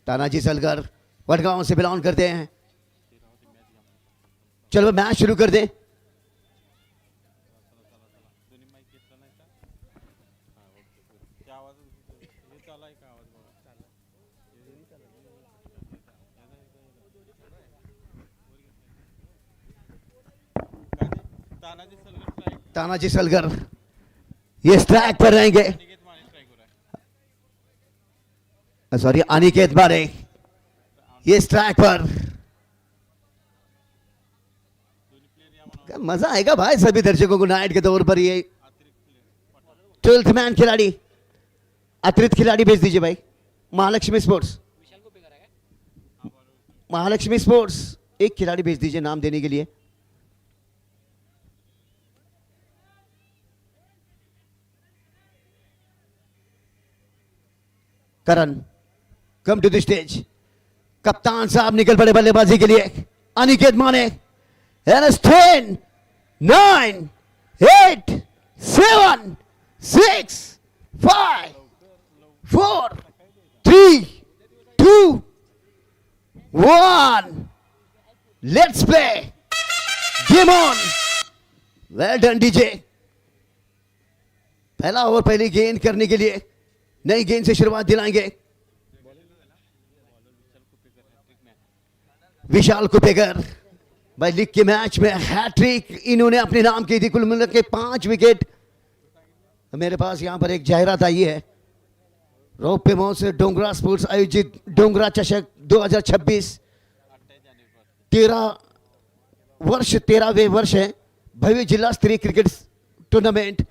तानाजी सलगर वडगांव से belong करते हैं। चलो मैच शुरू कर दें। तानाजी सलगर ये स्ट्राइक पर रहेंगे। सॉरी अनिकेत माने ये स्ट्राइक पर। मजा आएगा भाई सभी दर्शकों को नाइट के तौर पर। ये 12th मैन खिलाड़ी अतिरिक्त खिलाड़ी भेज दीजिए भाई। महालक्ष्मी स्पोर्ट्स, महालक्ष्मी स्पोर्ट्स एक खिलाड़ी भेज दीजिए नाम देने के लिए। करण कम टू द स्टेज। कप्तान साहब निकल पड़े बल्लेबाजी के लिए। Aniket Mane 10 9 8 7 6 5 4 3 2 1 let's play game on. Well done DJ. पहला ओवर पहली गेंद करने के लिए नई गेंद से शुरुआत दिलाएंगे। विशाल कुपेकर भाई लीग के मैच में हैट्रिक इन्होंने अपने नाम की थी। कुल मिलकर के 5 विकेट। मेरे पास यहां पर एक जाहिरात आई है। रौप्य महोत्सव से डोंगरा स्पोर्ट्स आयोजित डोंगरा चषक 2026 13वें वर्ष है। भव्य जिला स्तरीय क्रिकेट टूर्नामेंट।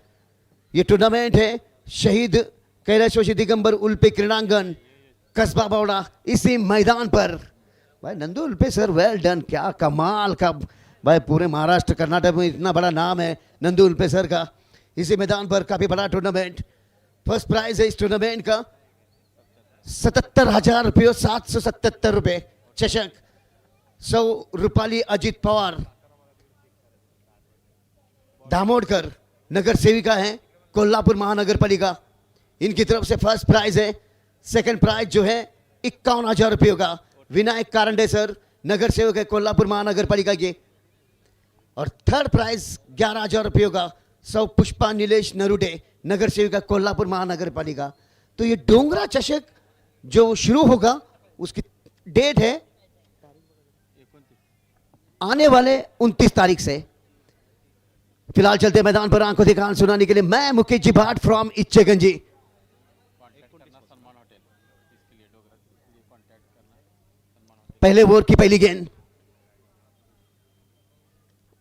ये टूर्नामेंट है शहीद कैलाशवासी दिगंबर उल्पे क्रीड़ांगन कस्बा बावड़ा। इसी मैदान पर भाई नंदू उल्पे सर वेल डन। क्या कमाल का भाई, पूरे महाराष्ट्र कर्नाटक में इतना बड़ा नाम है नंदू उल्पे सर का। इसी मैदान पर काफी बड़ा टूर्नामेंट। फर्स्ट प्राइज है इस टूर्नामेंट का 77,000 रुपये, 777 रुपये चषक। 100 रुपाली अजित पवार दामोदकर नगर सेविका है कोल्हापुर महानगर पालिका, इनकी तरफ से फर्स्ट प्राइज है। सेकंड प्राइज जो है 51,000 रुपये का विनायक कारंडे सर नगर सेवक है कोल्हापुर महानगर पालिका के। और थर्ड प्राइज 11,000 रुपये का सौ पुष्पा नीलेश नरुडे नगर सेविका कोल्हापुर महानगर पालिका। तो ये डोंगरा चषक जो शुरू होगा उसकी डेट है आने वाले 29 तारीख से। फिलहाल चलते मैदान पर आंखों की कहानी सुनाने के लिए मैं मुकेश जी भाट फ्रॉम इच्छेगंजी। पहले ओवर की पहली गेंद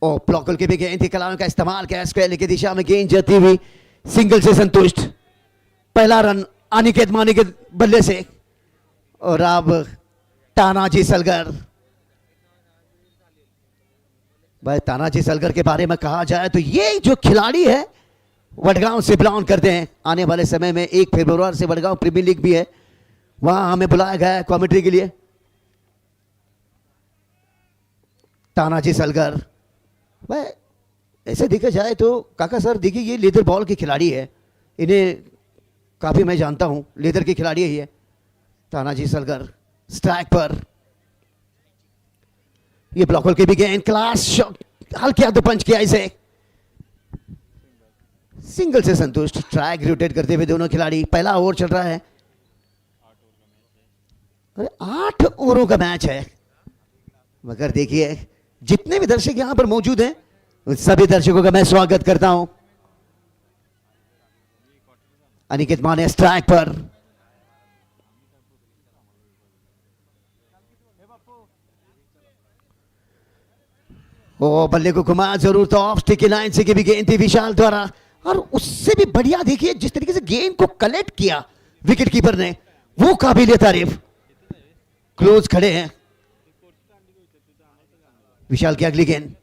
और ब्लॉकर के भी गेंद थी। कलाओं का इस्तेमाल किया स्क्वायर की दिशा में गेंद जाती हुई सिंगल से संतुष्ट। पहला रन अनिकेत माने के बल्ले से। और अब तानाजी सलगर भाई, तानाजी सलगर के बारे में कहा जाए तो ये जो खिलाड़ी है वडगांव से बिलोंग करते हैं। आने वाले समय में 1 फरवरी से वडगांव प्रीमियर लीग भी है, वहां हमें बुलाया गया है कमेंट्री के लिए। तानाजी सलगर भाई ऐसे देखा जाए तो काका सर देखिए ये लेदर बॉल की खिलाड़ी है, इन्हें काफी मैं जानता हूं, लेदर की खिलाड़ी है ये। तानाजी सलगर स्ट्राइक पर। ये ब्लॉकर के भी गेंद क्लास शॉट हल्के हाथों पंच किया इसे। सिंगल से संतुष्ट। ट्रैक रोटेट करते हुए दोनों खिलाड़ी। पहला ओवर चल रहा है। 8 ओवरों का मैच है। मगर देखिए जितने भी दर्शक यहां पर मौजूद हैं उन सभी दर्शकों का मैं स्वागत करता हूं। अनिकेत माने स्ट्राइक पर। ओ बल्ले को घुमाया जरूर तो ऑफ स्टिक की लाइन से की भी गेंद थी विशाल द्वारा। और उससे भी बढ़िया देखिए जिस तरीके से गेंद को कलेक्ट किया विकेट कीपर ने, वो काबिल तारीफ। क्लोज खड़े हैं। विशाल की अगली गेंद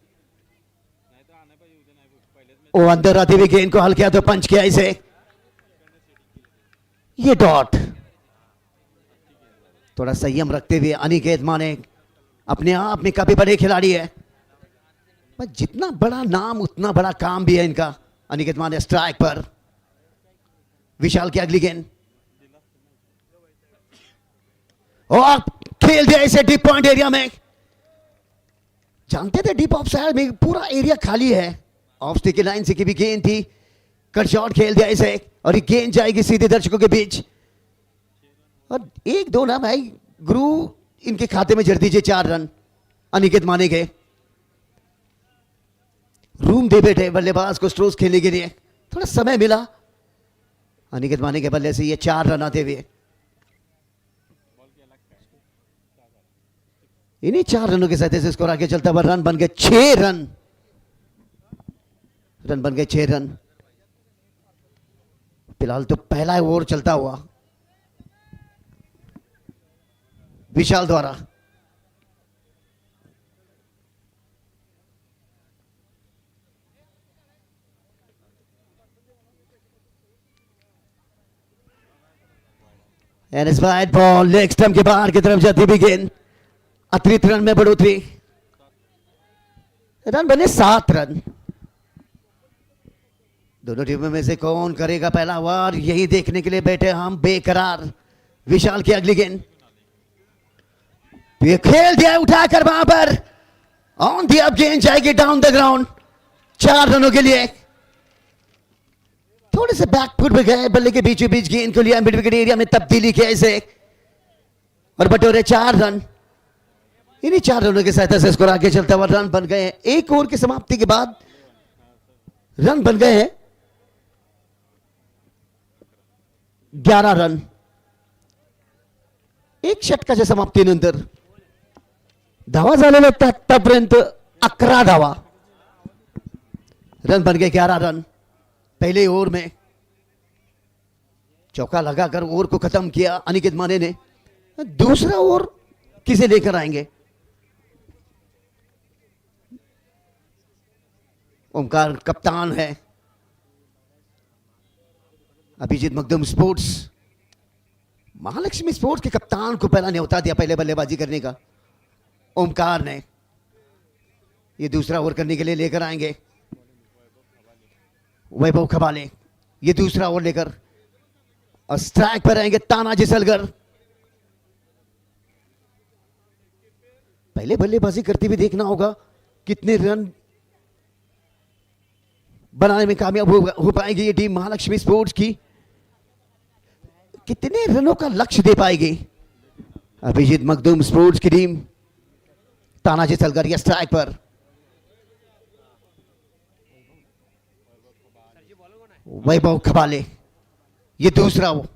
ओ अंदर आते हुए गेंद को हल्के हाथों पंच किया इसे। ये डॉट। थोड़ा संयम रखते हुए अनिकेत माने अपने आप में काफी बड़े खिलाड़ी है, पर जितना बड़ा नाम उतना बड़ा काम भी है इनका। अनिकेत माने स्ट्राइक पर। विशाल की अगली गेंद और खेल दिया इसे डीप पॉइंट एरिया में। जानते थे डीप ऑफ साइड में पूरा एरिया खाली है, ऑफ स्टिक की लाइन से की भी गेंद थी, कट शॉट खेल दिया इसे और ये गेंद जाएगी सीधे दर्शकों के बीच। और 1-2 ना भाई गुरु इनके खाते में जड़ दीजिए 4 रन अनिकेत माने के। रूम दे बैठे बल्लेबाज को स्ट्रोक्स खेलने के लिए, थोड़ा समय मिला अनिकेत माने के बल्ले से ये 4 रन आते हुए। इन्हीं 4 रनों के साथ से स्कोर आगे चलता हुआ रन बन गए 6 रन, रन बन गए 6 रन। फिलहाल तो पहला ओवर चलता हुआ विशाल द्वारा। एंड इस वाइड बॉल लेग स्टंप के बाहर की तरफ जाती भी गेंद, अतिरिक्त रन में बढ़ोतरी, रन बने 7 रन। दोनों टीमों में से कौन करेगा पहला वार, यही देखने के लिए बैठे हम बेकरार। विशाल की अगली गेंद, ये खेल दिया उठाकर वहां पर ऑन दी, अब गेंद जाएगी डाउन द ग्राउंड 4 रनों के लिए। थोड़े से बैकफुट में गए, बल्ले के बीचों बीच गेंद को लिया, मिड विकेट एरिया में तब्दीली किया इसे और बटोरे 4 रन। इन्हीं 4 रनों के साथ से स्कोर आगे चलता हुआ रन बन गए हैं। 1 ओवर की समाप्ति के बाद रन बन गए हैं 11 रन। 1 षटकाच्या समाप्तीनंतर धावा झालेल्या आहेत आतापर्यंत 11 धावा, रन बन गए 11 रन। पहले ओवर में चौका लगाकर ओवर को खत्म किया अनिकेत माने ने। दूसरा ओवर किसे लेकर आएंगे? ओमकार कप्तान है, अभिजीत मखदूम स्पोर्ट्स महालक्ष्मी स्पोर्ट्स के कप्तान को पहला न्योता दिया पहले बल्लेबाजी करने का ओमकार ने। ये दूसरा ओवर करने के लिए लेकर आएंगे वैभव खबाले, ये दूसरा ओवर लेकर और स्ट्राइक पर आएंगे तानाजी सलगर। पहले बल्लेबाजी करते हुए देखना होगा कितने रन बनाने में कामयाब हो पाएगी ये टीम महालक्ष्मी स्पोर्ट्स की, कितने रनों का लक्ष्य दे पाएगी अभिजीत मखदूम स्पोर्ट्स की टीम। तानाजी सलगर या स्ट्राइक पर, वैभव खबाले, ये दूसरा ओवर,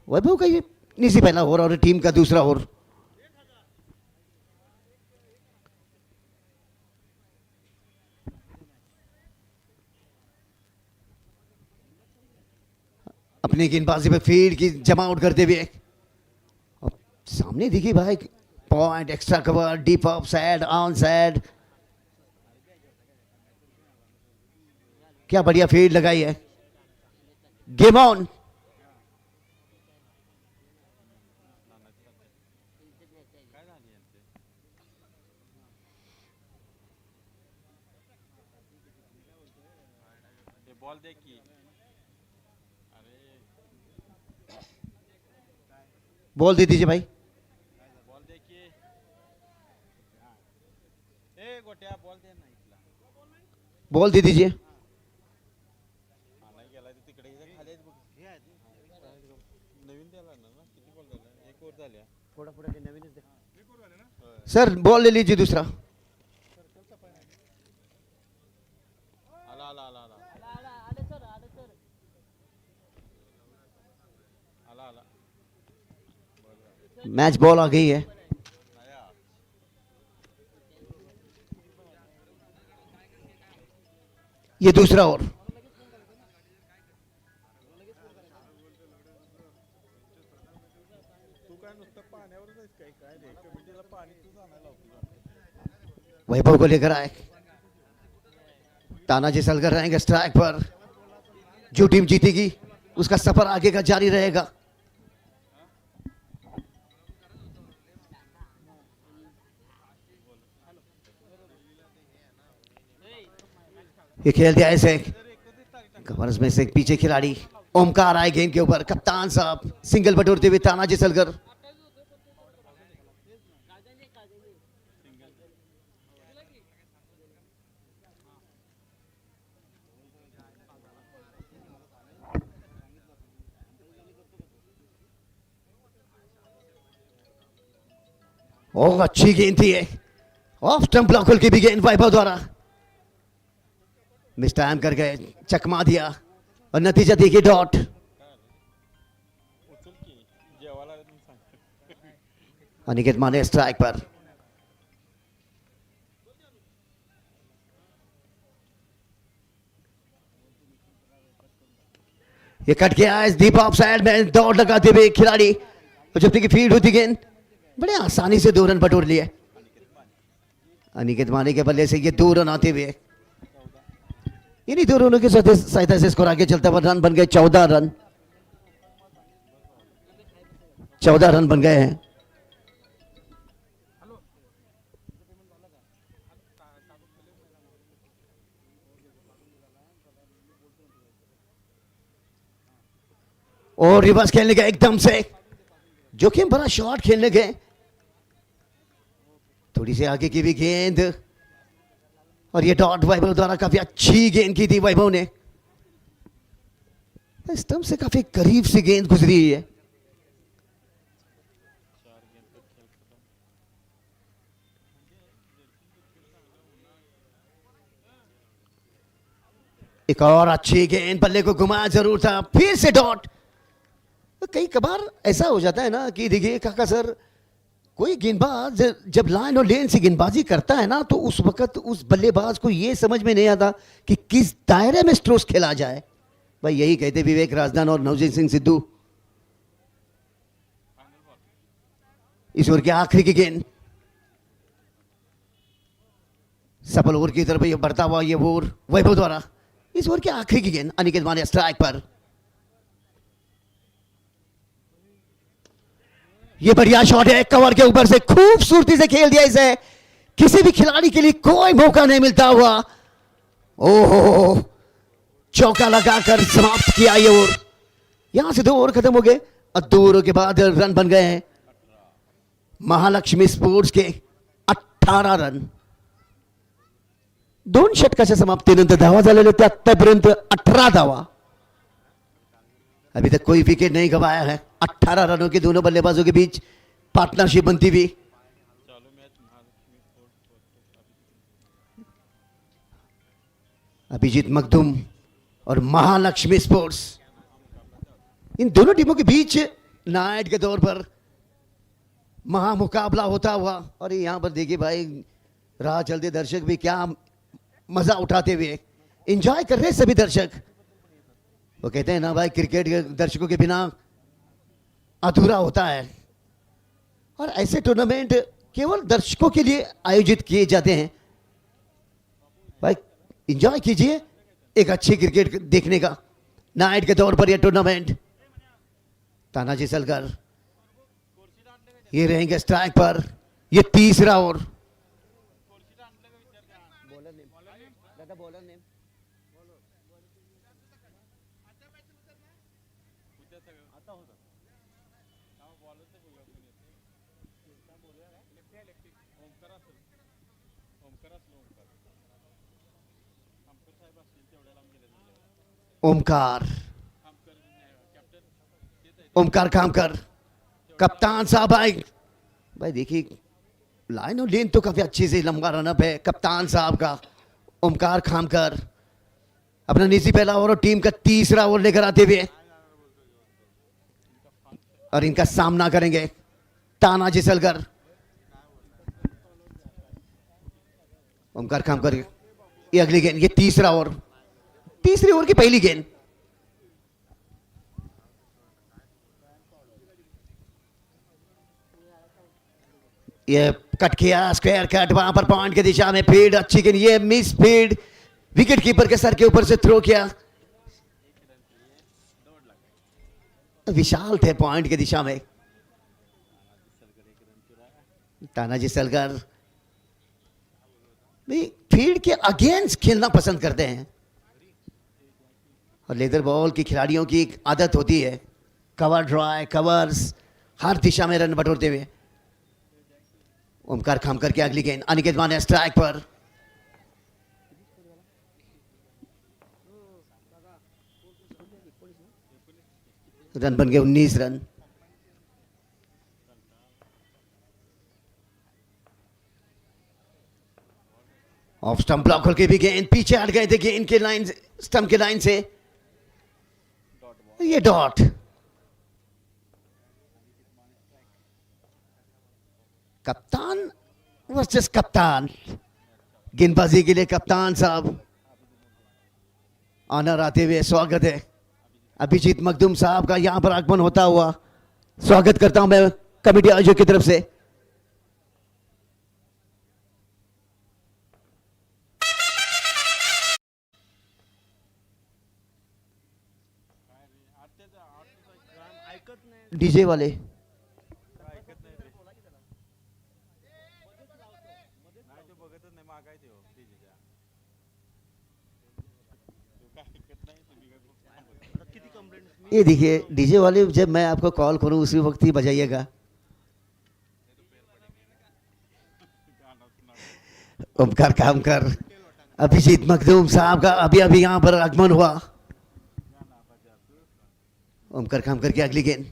वैभव का ये निजी पहला ओवर और टीम का दूसरा ओवर। अपनी गेंदबाजी पे फील्ड की जमावट करते हुए और सामने देखिए भाई point, extra cover, deep of side, on side, क्या बढ़िया फील्ड लगाई है। Game on. बॉल देखिए, बॉल दे दीजिए भाई, बॉल देखिए, ए गोट्या बॉल दे ना इथला, बॉल दे दीजिए। नाही गेला तर तिकडे इथे खाली बघ, नवीन द्याला ना, किती बॉल झाला? 1 ओव्हर झाल्या, थोड़ा थोड़ा के नवीन दे सर, बॉल ले लीजिए दूसरा। आला आला आला आला आला आला, मैच बॉल आ गई है। आया ये दूसरा ओवर, तू काय नुसतं पाण्यावरच आहेस काय? काय रे, कमिटीला पाणी तू आणायला लावतो। वैभव को लेकर आए, तानाजी सलगर रहेंगे स्ट्राइक पर। जो टीम जीतेगी उसका सफर आगे का जारी रहेगा। ये खेल दिया ऐसे कवर्स में से एक पीछे खिलाड़ी ओमकार आए गेंद के ऊपर, कप्तान साहब सिंगल बटोरते हुए तानाजी सलगर। ओह अच्छी गेंद थी ये, ऑफ स्टंप ब्लॉक की भी गेंद वैभव द्वारा मिस टाइम कर गए, चकमा दिया और नतीजा देखिए डॉट। उचल की जेवायला आले म्हणून सांग. अनिकेत माने स्ट्राइक पर। ये cut Gaya is deep of side में, दौड़ लगाते हुए खिलाड़ी और जब तक की फील्ड होती गेंद बड़े आसानी से 2 रन बटोर लिए अनिकेत माने के बल्ले से। ये 2 रन आते हुए इन्हीं 2 रनों की सहायता से स्कोर आगे चलता हुआ रन बन गए 14 रन। 14 रन बन गए हैं। और रिवर्स खेलने गए एकदम से, जोखिम भरा शॉट खेलने गए, थोड़ी सी आगे की भी गेंद और ये डॉट वैभव द्वारा काफी अच्छी गेंद की थी वैभव ने, स्टंप से काफी करीब से गेंद गुजरी है। एक और अच्छी गेंद, बल्ले को घुमाया जरूर था, फिर से डॉट। तो कई कबार ऐसा हो जाता है ना कि देखिए काका सर, कोई गेंदबाज जब लाइन और लेन से गेंदबाजी करता है ना तो उस वक्त उस बल्लेबाज को यह समझ में नहीं आता कि किस दायरे में स्ट्रोक्स खेला जाए। भाई यही कहते विवेक राजदान और नवजीत सिंह सिद्धू। इस ओवर के आखिरी की गेंद, सफल ओवर की तरफ ये बढ़ता हुआ ये ओवर वैभव द्वारा। इस ओवर के आखिरी की गेंद, अनिकेत माने स्ट्राइक पर। ये बढ़िया शॉट है, कवर के ऊपर से खूबसूरती से खेल दिया इसे, किसी भी खिलाड़ी के लिए कोई मौका नहीं मिलता हुआ। ओहो, चौका लगाकर समाप्त किया ये ओवर। यहां से 2 ओवर खत्म हो गए और 2 ओवरों के बाद रन बन गए हैं महालक्ष्मी स्पोर्ट्स के 18 रन। 2 षटकाच्या समाप्तीनंतर धावा झालेल्या त्या आतापर्यंत 18 धावा, अभी तक कोई विकेट नहीं गवाया है। 18 रनों के दोनों बल्लेबाजों के बीच पार्टनरशिप बनती हुई। चालू मॅच महालक्ष्मी स्पोर्ट्स अभिजीत मखदूम और महालक्ष्मी स्पोर्ट्स, इन दोनों टीमों के बीच नाइट के दौर पर महामुकाबला होता हुआ। और यहां पर देखिए भाई, राह चलते दर्शक भी क्या मजा उठाते हुए एंजॉय कर रहे सभी दर्शक। वो कहते हैं ना भाई, क्रिकेट के दर्शकों के बिना अधूरा होता है, और ऐसे टूर्नामेंट केवल दर्शकों के लिए आयोजित किए जाते हैं। भाई एंजॉय कीजिए एक अच्छी क्रिकेट देखने का नाइट के तौर पर यह टूर्नामेंट। तानाजी सलकर ये रहेंगे स्ट्राइक पर, ये तीसरा ओवर। ओमकार, ओमकार खामकर, कप्तान साहब आए। भाई देखिए लाइन और लेन तो काफी अच्छी से लंबा रनअप है कप्तान साहब का। ओमकार खामकर अपना निजी पहला ओवर और टीम का तीसरा ओवर लेकर आते हुए, और इनका सामना करेंगे तानाजी सलकर। ओमकार खामकर, ये अगली गेंद, ये तीसरा ओवर, तीसरी ओवर की पहली गेंद। ये कट किया, स्क्वायर कट, वहां पर पॉइंट की दिशा में फील्ड अच्छी गेंद, ये मिस फील्ड, विकेट कीपर के सर के ऊपर से थ्रो किया। विशाल थे पॉइंट की दिशा में तानाजी सलकर। फील्ड के अगेंस्ट खेलना पसंद करते हैं, और लेदर बॉल की खिलाड़ियों की एक आदत होती है कवर ड्राई, कवर्स, हर दिशा में रन बटोरते हुए। ओमकार खामकर की अगली गेंद, अनिकेत माने स्ट्राइक पर। रन बन गए 19 रन। ऑफ स्टंप ब्लॉक होकर भी गेंद पीछे हट गए थे गेंद के लाइन स्टंप के लाइन से ये डॉट कप्तान वर्सेस कप्तान गेंदबाजी के लिए कप्तान साहब ऑनर आते हुए स्वागत है अभिजीत मखदूम साहब का यहां पर आगमन होता हुआ स्वागत करता हूं मैं कमेटी आयोजक की तरफ से डीजे वाले ऐकत नाही रे नाही तो बघतच नाही मागाय ते डीजेच्या तो काय ऐकत नाही तुम्ही काय किती कंप्लेंट ये देखिए डीजे वाले जब मैं आपको कॉल करूं उसी वक्त ही बजाइएगा ओमकार कामकर अभिजीत मखदूम साहब का अभी अभी यहां पर आगमन हुआ ओमकार कामकर की अगली गेंद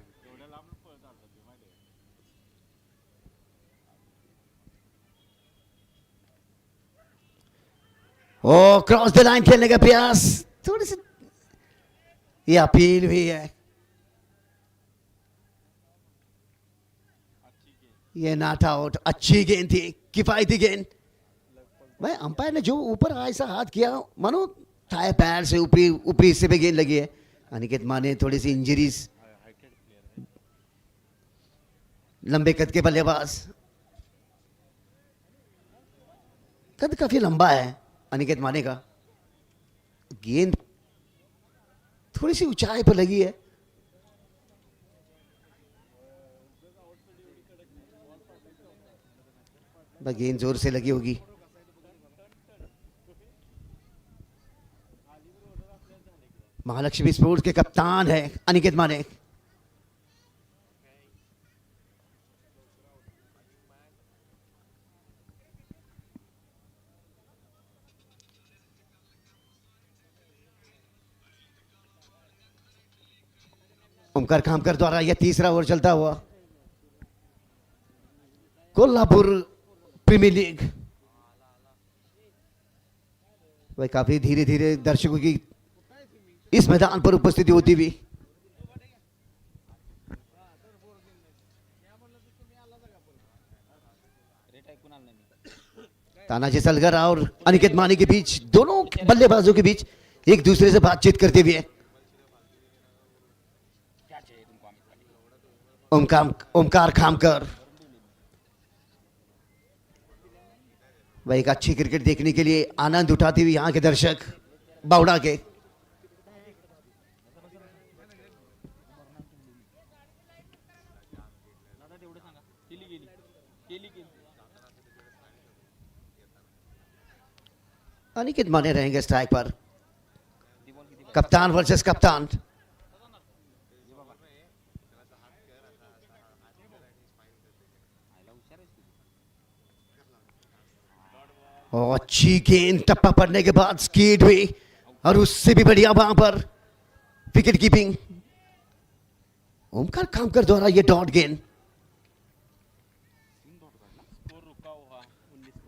ओ क्रॉस द लाइन खेलने का प्रयास थोड़ी सी ये अपील भी है ये नॉट आउट अच्छी गेंद थी किफायती गेंद भाई अंपायर ने जो ऊपर ऐसा हाथ किया मानो थाई पैर से ऊपरी ऊपरी हिस्से पे गेंद लगी है अनिकेत माने थोड़ी सी इंजरीज लंबे कद के बल्लेबाज कद काफी लंबा है अनिकेत माने का गेंद थोड़ी सी ऊंचाई पर लगी है गेंद जोर से लगी होगी महालक्ष्मी स्पोर्ट्स के कप्तान है अनिकेत माने ओमकार कामकर द्वारा यह तीसरा ओवर चलता हुआ कोल्हापुर प्रीमियर लीग भाई काफी धीरे धीरे दर्शकों की इस मैदान पर उपस्थिति होती हुई तानाजी सलगर और अनिकेत माने के बीच दोनों बल्लेबाजों के बीच एक दूसरे से बातचीत करते हुए ओमकार खामकर भाई एक अच्छी क्रिकेट देखने के लिए आनंद उठाते हुए यहां के दर्शक बावड़ा के अनिकेत माने रहेंगे स्ट्राइक पर कप्तान वर्सेस कप्तान और अच्छी गेंद टप्पा पड़ने के बाद स्कीड हुई और उससे भी बढ़िया वहां पर विकेट कीपिंग ओमकार कामकर द्वारा ये डॉट गेंद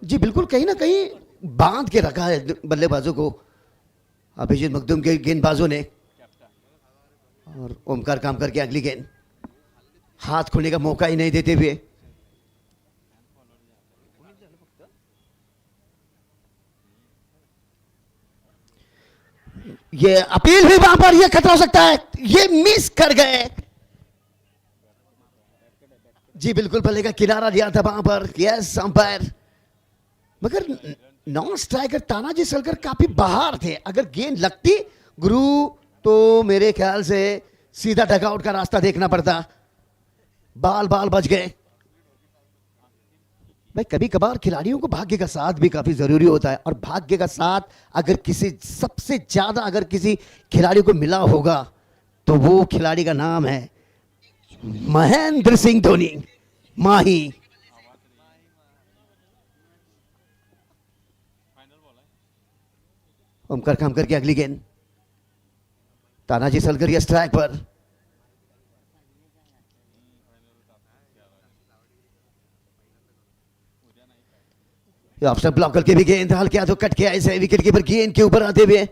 जी बिल्कुल कहीं ना कहीं बांध के रखा है बल्लेबाजों को अभिजीत मखदूम के गेंदबाजों ने और ओमकार कामकर की अगली गेंद हाथ खोलने का मौका ही नहीं देते हुए ये अपील भी वहां पर ये खतरा हो सकता है ये मिस कर गए जी बिल्कुल बल्ले का किनारा लिया था वहां पर यस अंपायर मगर नॉन स्ट्राइकर तानाजी सलगर काफी बाहर थे अगर गेंद लगती गुरु तो मेरे ख्याल से सीधा डगआउट का रास्ता देखना पड़ता बाल बाल बच गए भाई कभी कभार खिलाड़ियों को भाग्य का साथ भी काफी जरूरी होता है और भाग्य का साथ अगर किसी सबसे ज्यादा अगर किसी खिलाड़ी को मिला होगा तो वो खिलाड़ी का नाम है महेंद्र सिंह धोनी माही ओमकार कामकर की अगली गेंद तानाजी सलगर या स्ट्राइक पर ये ऑप्शन ब्लॉक करके भी गेंद हल्के हाथों कट के ऐसे विकेट कीपर गेंद के ऊपर आते हुए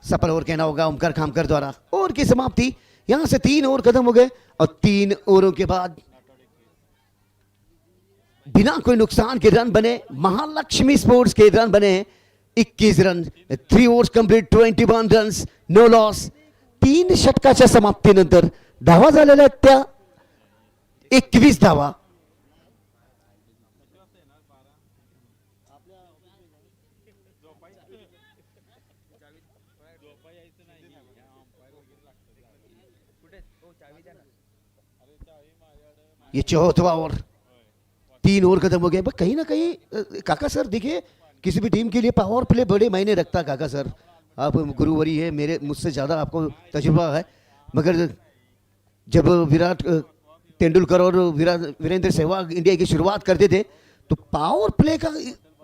सफल ओवर कहना होगा ओमकार खामकर द्वारा। ओवर की समाप्ति। यहां से 3 ओवर खत्म हो गए और 3 ओवरों के बाद बिना कोई नुकसान के रन बने महालक्ष्मी स्पोर्ट्स के रन बने 21 run. 3 overs complete 21 runs no loss. 3 षटकाच्या समाप्तीनंतर धावा झालेल्या आहेत त्या 21 धावा। ये 4वां ओवर। 3 ओवर खत्म हो गए। बट कहीं ना कहीं काका सर देखिए किसी भी टीम के लिए पावर प्ले बड़े मायने रखता। काका सर आप गुरुवरी है, मेरे मुझसे ज़्यादा आपको तजुर्बा है, मगर जब विराट तेंदुलकर और वीरेंद्र सहवाग इंडिया की शुरुआत करते थे तो पावर प्ले का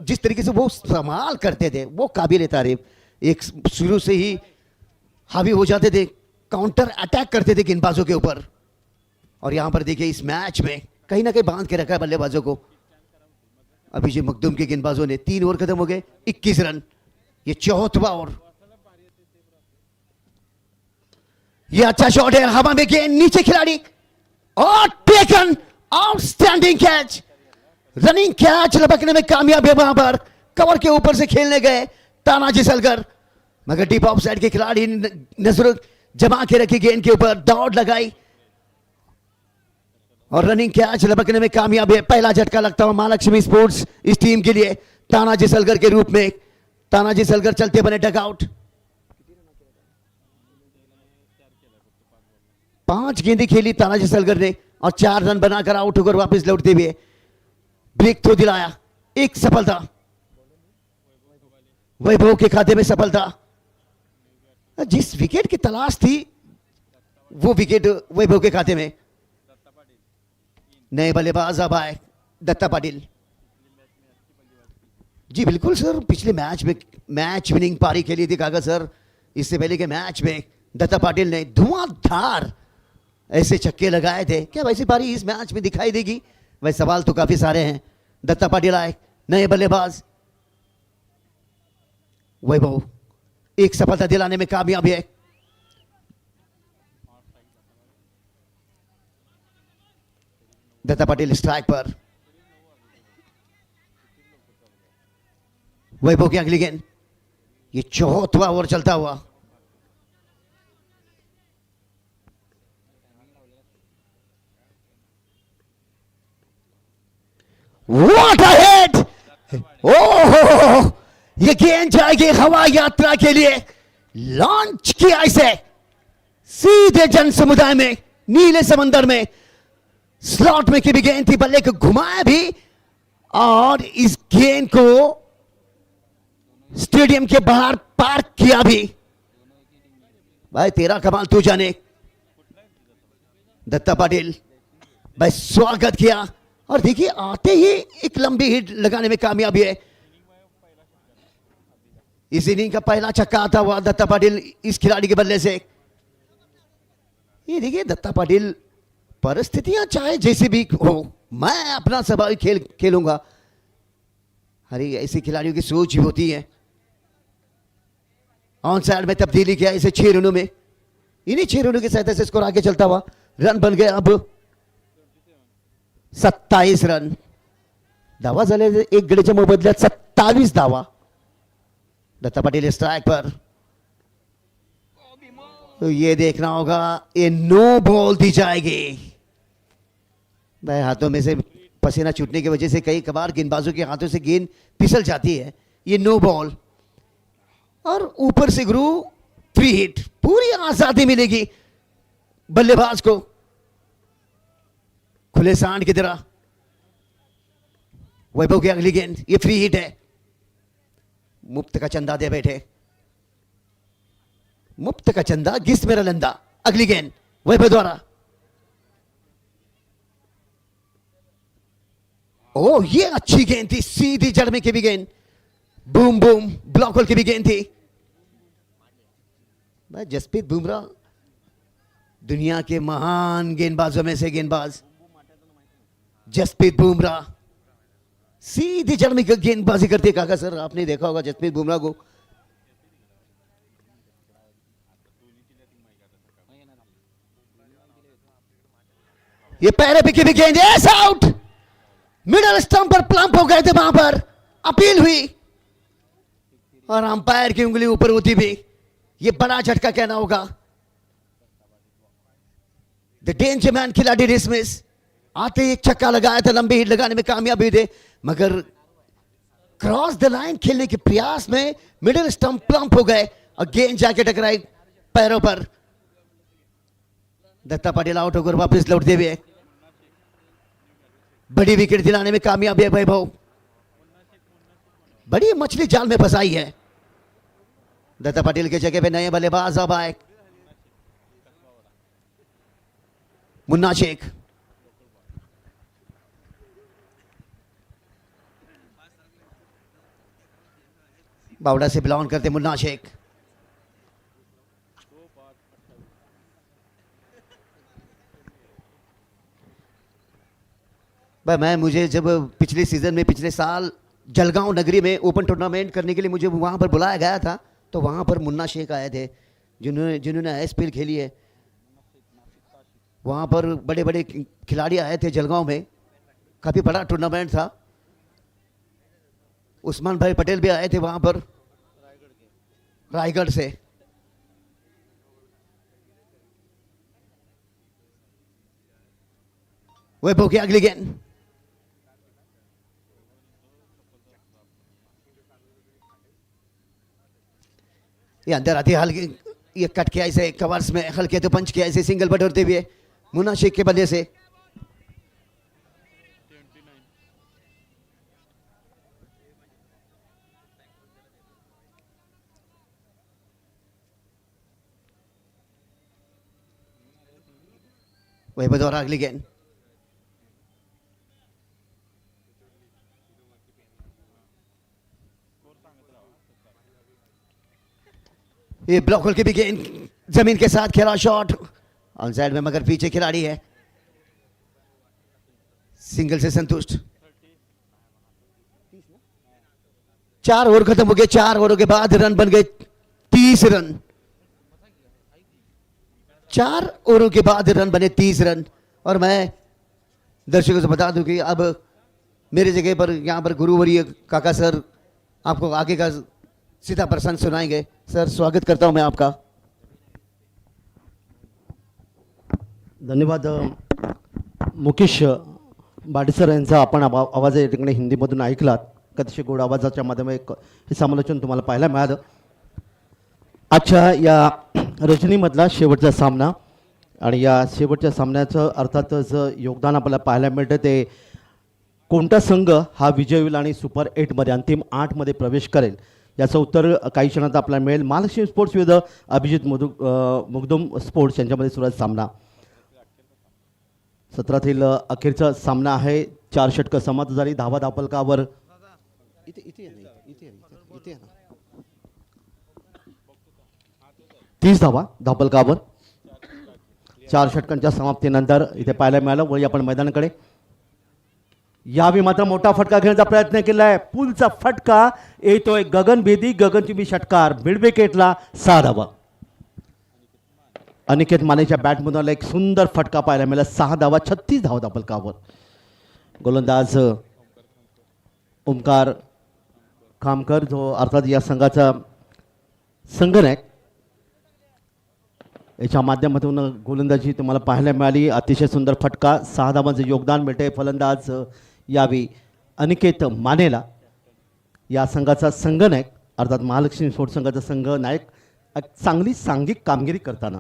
जिस तरीके से वो इस्तेमाल करते थे वो काबिल तारीफ। एक शुरू से ही हावी हो जाते थे, काउंटर अटैक करते थे गेंदबाजों के ऊपर। और यहाँ पर देखिए इस मैच में कहीं ना कहीं बांध के रखा है बल्लेबाजों को। अभिषेक मखदूम के गेंदबाजों ने 3 ओवर खत्म हो गए 21 रन। ये 4वां ओवर। ये अच्छा शॉट है, हवा में गेंद नीचे खिलाड़ी और taken outstanding catch. Running catch लपकने में कामयाब है। वहां पर कवर के ऊपर से खेलने गए तानाजी सलगर, मगर डीप ऑफ साइड के खिलाड़ी नजर जमा के रखी गेंद के ऊपर, दौड़ लगाई और रनिंग कैच लपकने में कामयाब है। पहला झटका लगता हुआ महालक्ष्मी स्पोर्ट्स इस टीम के लिए तानाजी सलगर के रूप में। तानाजी सलगर चलते बने डगआउट। 5 गेंदें खेली तानाजी सलगर ने और 4 रन बनाकर आउट होकर वापस लौटते हुए ब्रेक थ्रो दिलाया। एक सफलता वैभव के खाते में सफलता। जिस विकेट की तलाश थी वो विकेट वैभव के खाते में। नए बल्लेबाज अब आए दत्ता पाटिल। जी बिल्कुल सर, पिछले मैच में मैच विनिंग पारी खेली थी काका सर। इससे पहले के मैच में दत्ता पाटिल ने धुआंधार ऐसे छक्के लगाए थे। क्या वैसी पारी इस मैच में दिखाई देगी? वह सवाल तो काफी सारे हैं। दत्ता पाटिल आए नए बल्लेबाज। वैभव एक सफलता दिलाने में कामयाब है। दत्ता पाटिल स्ट्राइक पर। वैभव की अगली गेंद। ये 4वां ओवर चलता हुआ। What a hit! ओह, ये गेंद जाएगी हवा यात्रा के लिए। लॉन्च किया इसे सीधे जन समुदाय में, नीले समंदर में। स्लॉट में की भी गेंद थी, बल्ले को घुमाया भी और इस गेंद को स्टेडियम के बाहर पार्क किया भी। भाई तेरा कमाल तू जाने। दत्ता पाटिल भाई स्वागत किया और देखिए आते ही एक लंबी हिट लगाने में कामयाबी है। इस इनिंग का पहला छक्का आता हुआ दत्ता पाटिल इस खिलाड़ी के बल्ले से। ये देखिए दत्ता पाटिल परिस्थितियां चाहे जैसी भी हो, मैं अपना स्वाभाविक खेल खेलूंगा। अरे ऐसे खिलाड़ियों की सोच भी होती है। ऑन साइड में तब्दीली किया इसे 6 रनों में। इन्हीं 6 रनों की सहायता से स्कोर आगे चलता हुआ। रन बन गए अब 27 रन। धावा झाले एक गडीच्या मोबदल्यात 27 धावा। दत्ता पाटिल स्ट्राइक पर। तो ये देखना होगा, ये नो बॉल दी जाएगी। भाई हाथों में से पसीना छूटने की वजह से कई कबार गेंदबाजों के हाथों से गेंद फिसल जाती है। ये नो बॉल और ऊपर से गुरु फ्री हिट। पूरी आजादी मिलेगी बल्लेबाज को खुले सांड की तरह। वैभव की अगली गेंद, ये फ्री हिट है। मुफ्त का चंदा दे बैठे, मुफ्त का चंदा गिस मेरा लंदा। अगली गेंद वैभव द्वारा। ओ ये अच्छी गेंद थी, सीधी जड़ में की भी गेंद। बूम बूम ब्लॉक होल की भी गेंद थी। भाई जसप्रीत बुमराह दुनिया के महान गेंदबाजों में से गेंदबाज जसप्रीत बुमराह सीधी जड़ में गेंदबाजी करते काका सर, आपने देखा होगा जसप्रीत बुमराह को। ये पैरे पे की भी गेंद, यस आउट, मिडल स्टंप पर प्लम्प हो गए थे, वहां पर अपील हुई और अंपायर की उंगली ऊपर होती भी। ये बड़ा झटका कहना होगा। द डेंजर मैन खिलाड़ी डिसमिस। आते ही एक छक्का लगाया था, लंबी हिट लगाने में कामयाब हुए थे, मगर क्रॉस द लाइन खेलने के प्रयास में मिडिल स्टंप प्लम्प हो गए और गेंद जाके टकराई पैरों पर। दत्ता पाटिल आउट होकर वापस लौटते हुए बड़ी विकेट दिलाने में कामयाब है वैभव। बड़ी मछली जाल में फंसाई है। दत्ता पाटिल के जगह पे नए बल्लेबाज अब आए, मुन्ना शेख। बावड़ा से बिलोंग करते मुन्ना शेख। मुझे जब पिछले सीजन में, पिछले साल जलगांव नगरी में ओपन टूर्नामेंट करने के लिए मुझे वहां पर बुलाया गया था, तो वहां पर मुन्ना शेख आए थे जिन्होंने आईएसपीएल खेली है। वहां पर बड़े बड़े खिलाड़ी आए थे जलगांव में, काफी बड़ा टूर्नामेंट था। उस्मान भाई पटेल भी आए थे वहां पर रायगढ़ से। वैभव की अगली गेंद, ये अंदर आती है हल्की, ये कट के ऐसे कवर्स में हल्के तो पंच के ऐसे सिंगल बटोरते हुए मुन्ना शेख के बल्ले से। वही बदौर अगली गेंद, ये ब्लॉक होल की भी गेंद जमीन के साथ खेला शॉट ऑन साइड में, मगर पीछे खिलाड़ी है, सिंगल से संतुष्ट। 4 ओवर खत्म हो गए। 4 ओवरों के बाद रन बन गए 30 रन। 4 ओवरों के बाद रन बने 30 रन। और मैं दर्शकों से बता दूं कि अब मेरे जगह पर यहां पर गुरुवर्य काका सर आपको आगे का सीधा प्रसंग सुनाएंगे। सर स्वागत करता हूं मैं आपका। धन्यवाद मुकेश बाडीसर यांचा आपण आवाज या ठिकाणी हिंदीमधून ऐकलात. अतिशय गोड आवाजाच्या माध्यमात हे समालोचन तुम्हाला पाहायला मिळालं. आजच्या या रजनीमधला शेवटचा सामना आणि या शेवटच्या सामन्याचं अर्थातच योगदान आपल्याला पाहायला मिळतं ते कोणता संघ हा विजय होईल आणि सुपर 8मध्ये अंतिम 8मध्ये प्रवेश करेल याचं उत्तर काही क्षणात आपल्याला मिळेल. महालक्ष्मी स्पोर्ट्स विरुद्ध अभिजित मुगदुम स्पोर्ट्स यांच्यामध्ये सुरू आहे सामना. सत्रातील अखेरचा सामना आहे. 4 षटकं समाप्त झाली. धावा धापलकावर 30 धावा धापलकावर 4 षटकांच्या समाप्तीनंतर इथे पाहायला मिळालं. वळी आपण मैदानाकडे. यावेळी मात्र मोठा फटका घेण्याचा प्रयत्न केलाय. पुलचा फटका येतोय गगनभेदी. गगनचुंबी षटकार मिड विकेटला 6 धावा. अनिकेत मानेच्या बॅटमधून एक सुंदर फटका पाहायला मिळाला. 6 धावा 36 धावा धापलकावर. गोलंदाज ओमकार खामकर जो अर्थात या संघाचा संघनायक याच्या माध्यमातून गोलंदाजी तुम्हाला पाहायला मिळाली. अतिशय सुंदर फटका. 6 धावांचं योगदान मिळते. फलंदाज यावेळी अनिकेत मानेला या संघाचा संघनायक अर्थात महालक्ष्मी स्पोर्ट्स संघाचा संघनायक चांगली सांघिक कामगिरी करताना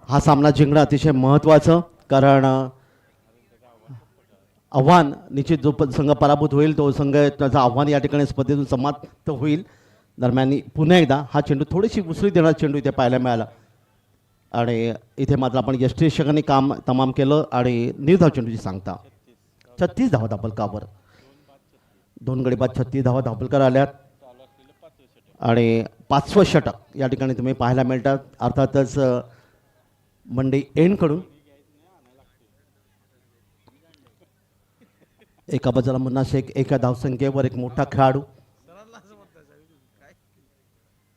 हा सामना जिंकणं अतिशय महत्त्वाचं. कारण आव्हान निश्चित जो संघ पराभूत होईल तो संघ त्याचं आव्हान या ठिकाणी स्पर्धेतून समाप्त होईल. दरम्यान पुन्हा एकदा हा चेंडू थोडीशी उसळी देणारा चेंडू इथे पाहायला मिळाला आणि इथे मात्र आपण यष्टीरक्षकांनी काम तमाम केलं आणि निर्धाव चेंडूची सांगता 36 धावा धापलकावर. 2 गडी बाद 36 धावा धापलकर आल्यात आणि 5वं षटक या ठिकाणी तुम्ही पाहायला मिळतात. अर्थातच मंडई एंडकडून एका बाजूला मुन्ना शेख एका धावसंख्येवर एक मोठा खेळाडू.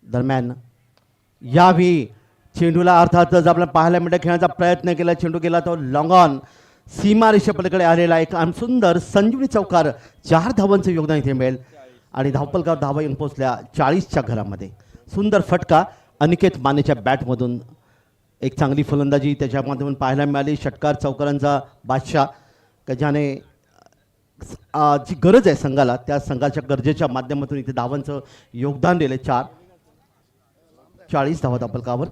दरम्यान यावेळी चेंडूला अर्थातच आपल्याला पाहायला मिळतं खेळण्याचा प्रयत्न केला. चेंडू गेला तो लॉंग ऑन सीमा रेषेपलीकडे आलेला एक सुंदर संजीवनी चौकार. 4 धावांचं योगदान इथे मिळेल आणि धावपलकावर धावा येऊन पोहोचल्या 40च्या घरामध्ये. सुंदर फटका अनिकेत मानेच्या बॅटमधून. एक चांगली फलंदाजी त्याच्या माध्यमातून पाहायला मिळाली. षटकार चौकारांचा बादशाह का ज्याने जी गरज आहे संघाला त्या संघाच्या गरजेच्या माध्यमातून इथे धावांचं योगदान दिले. 40 धावा धावपलकावर.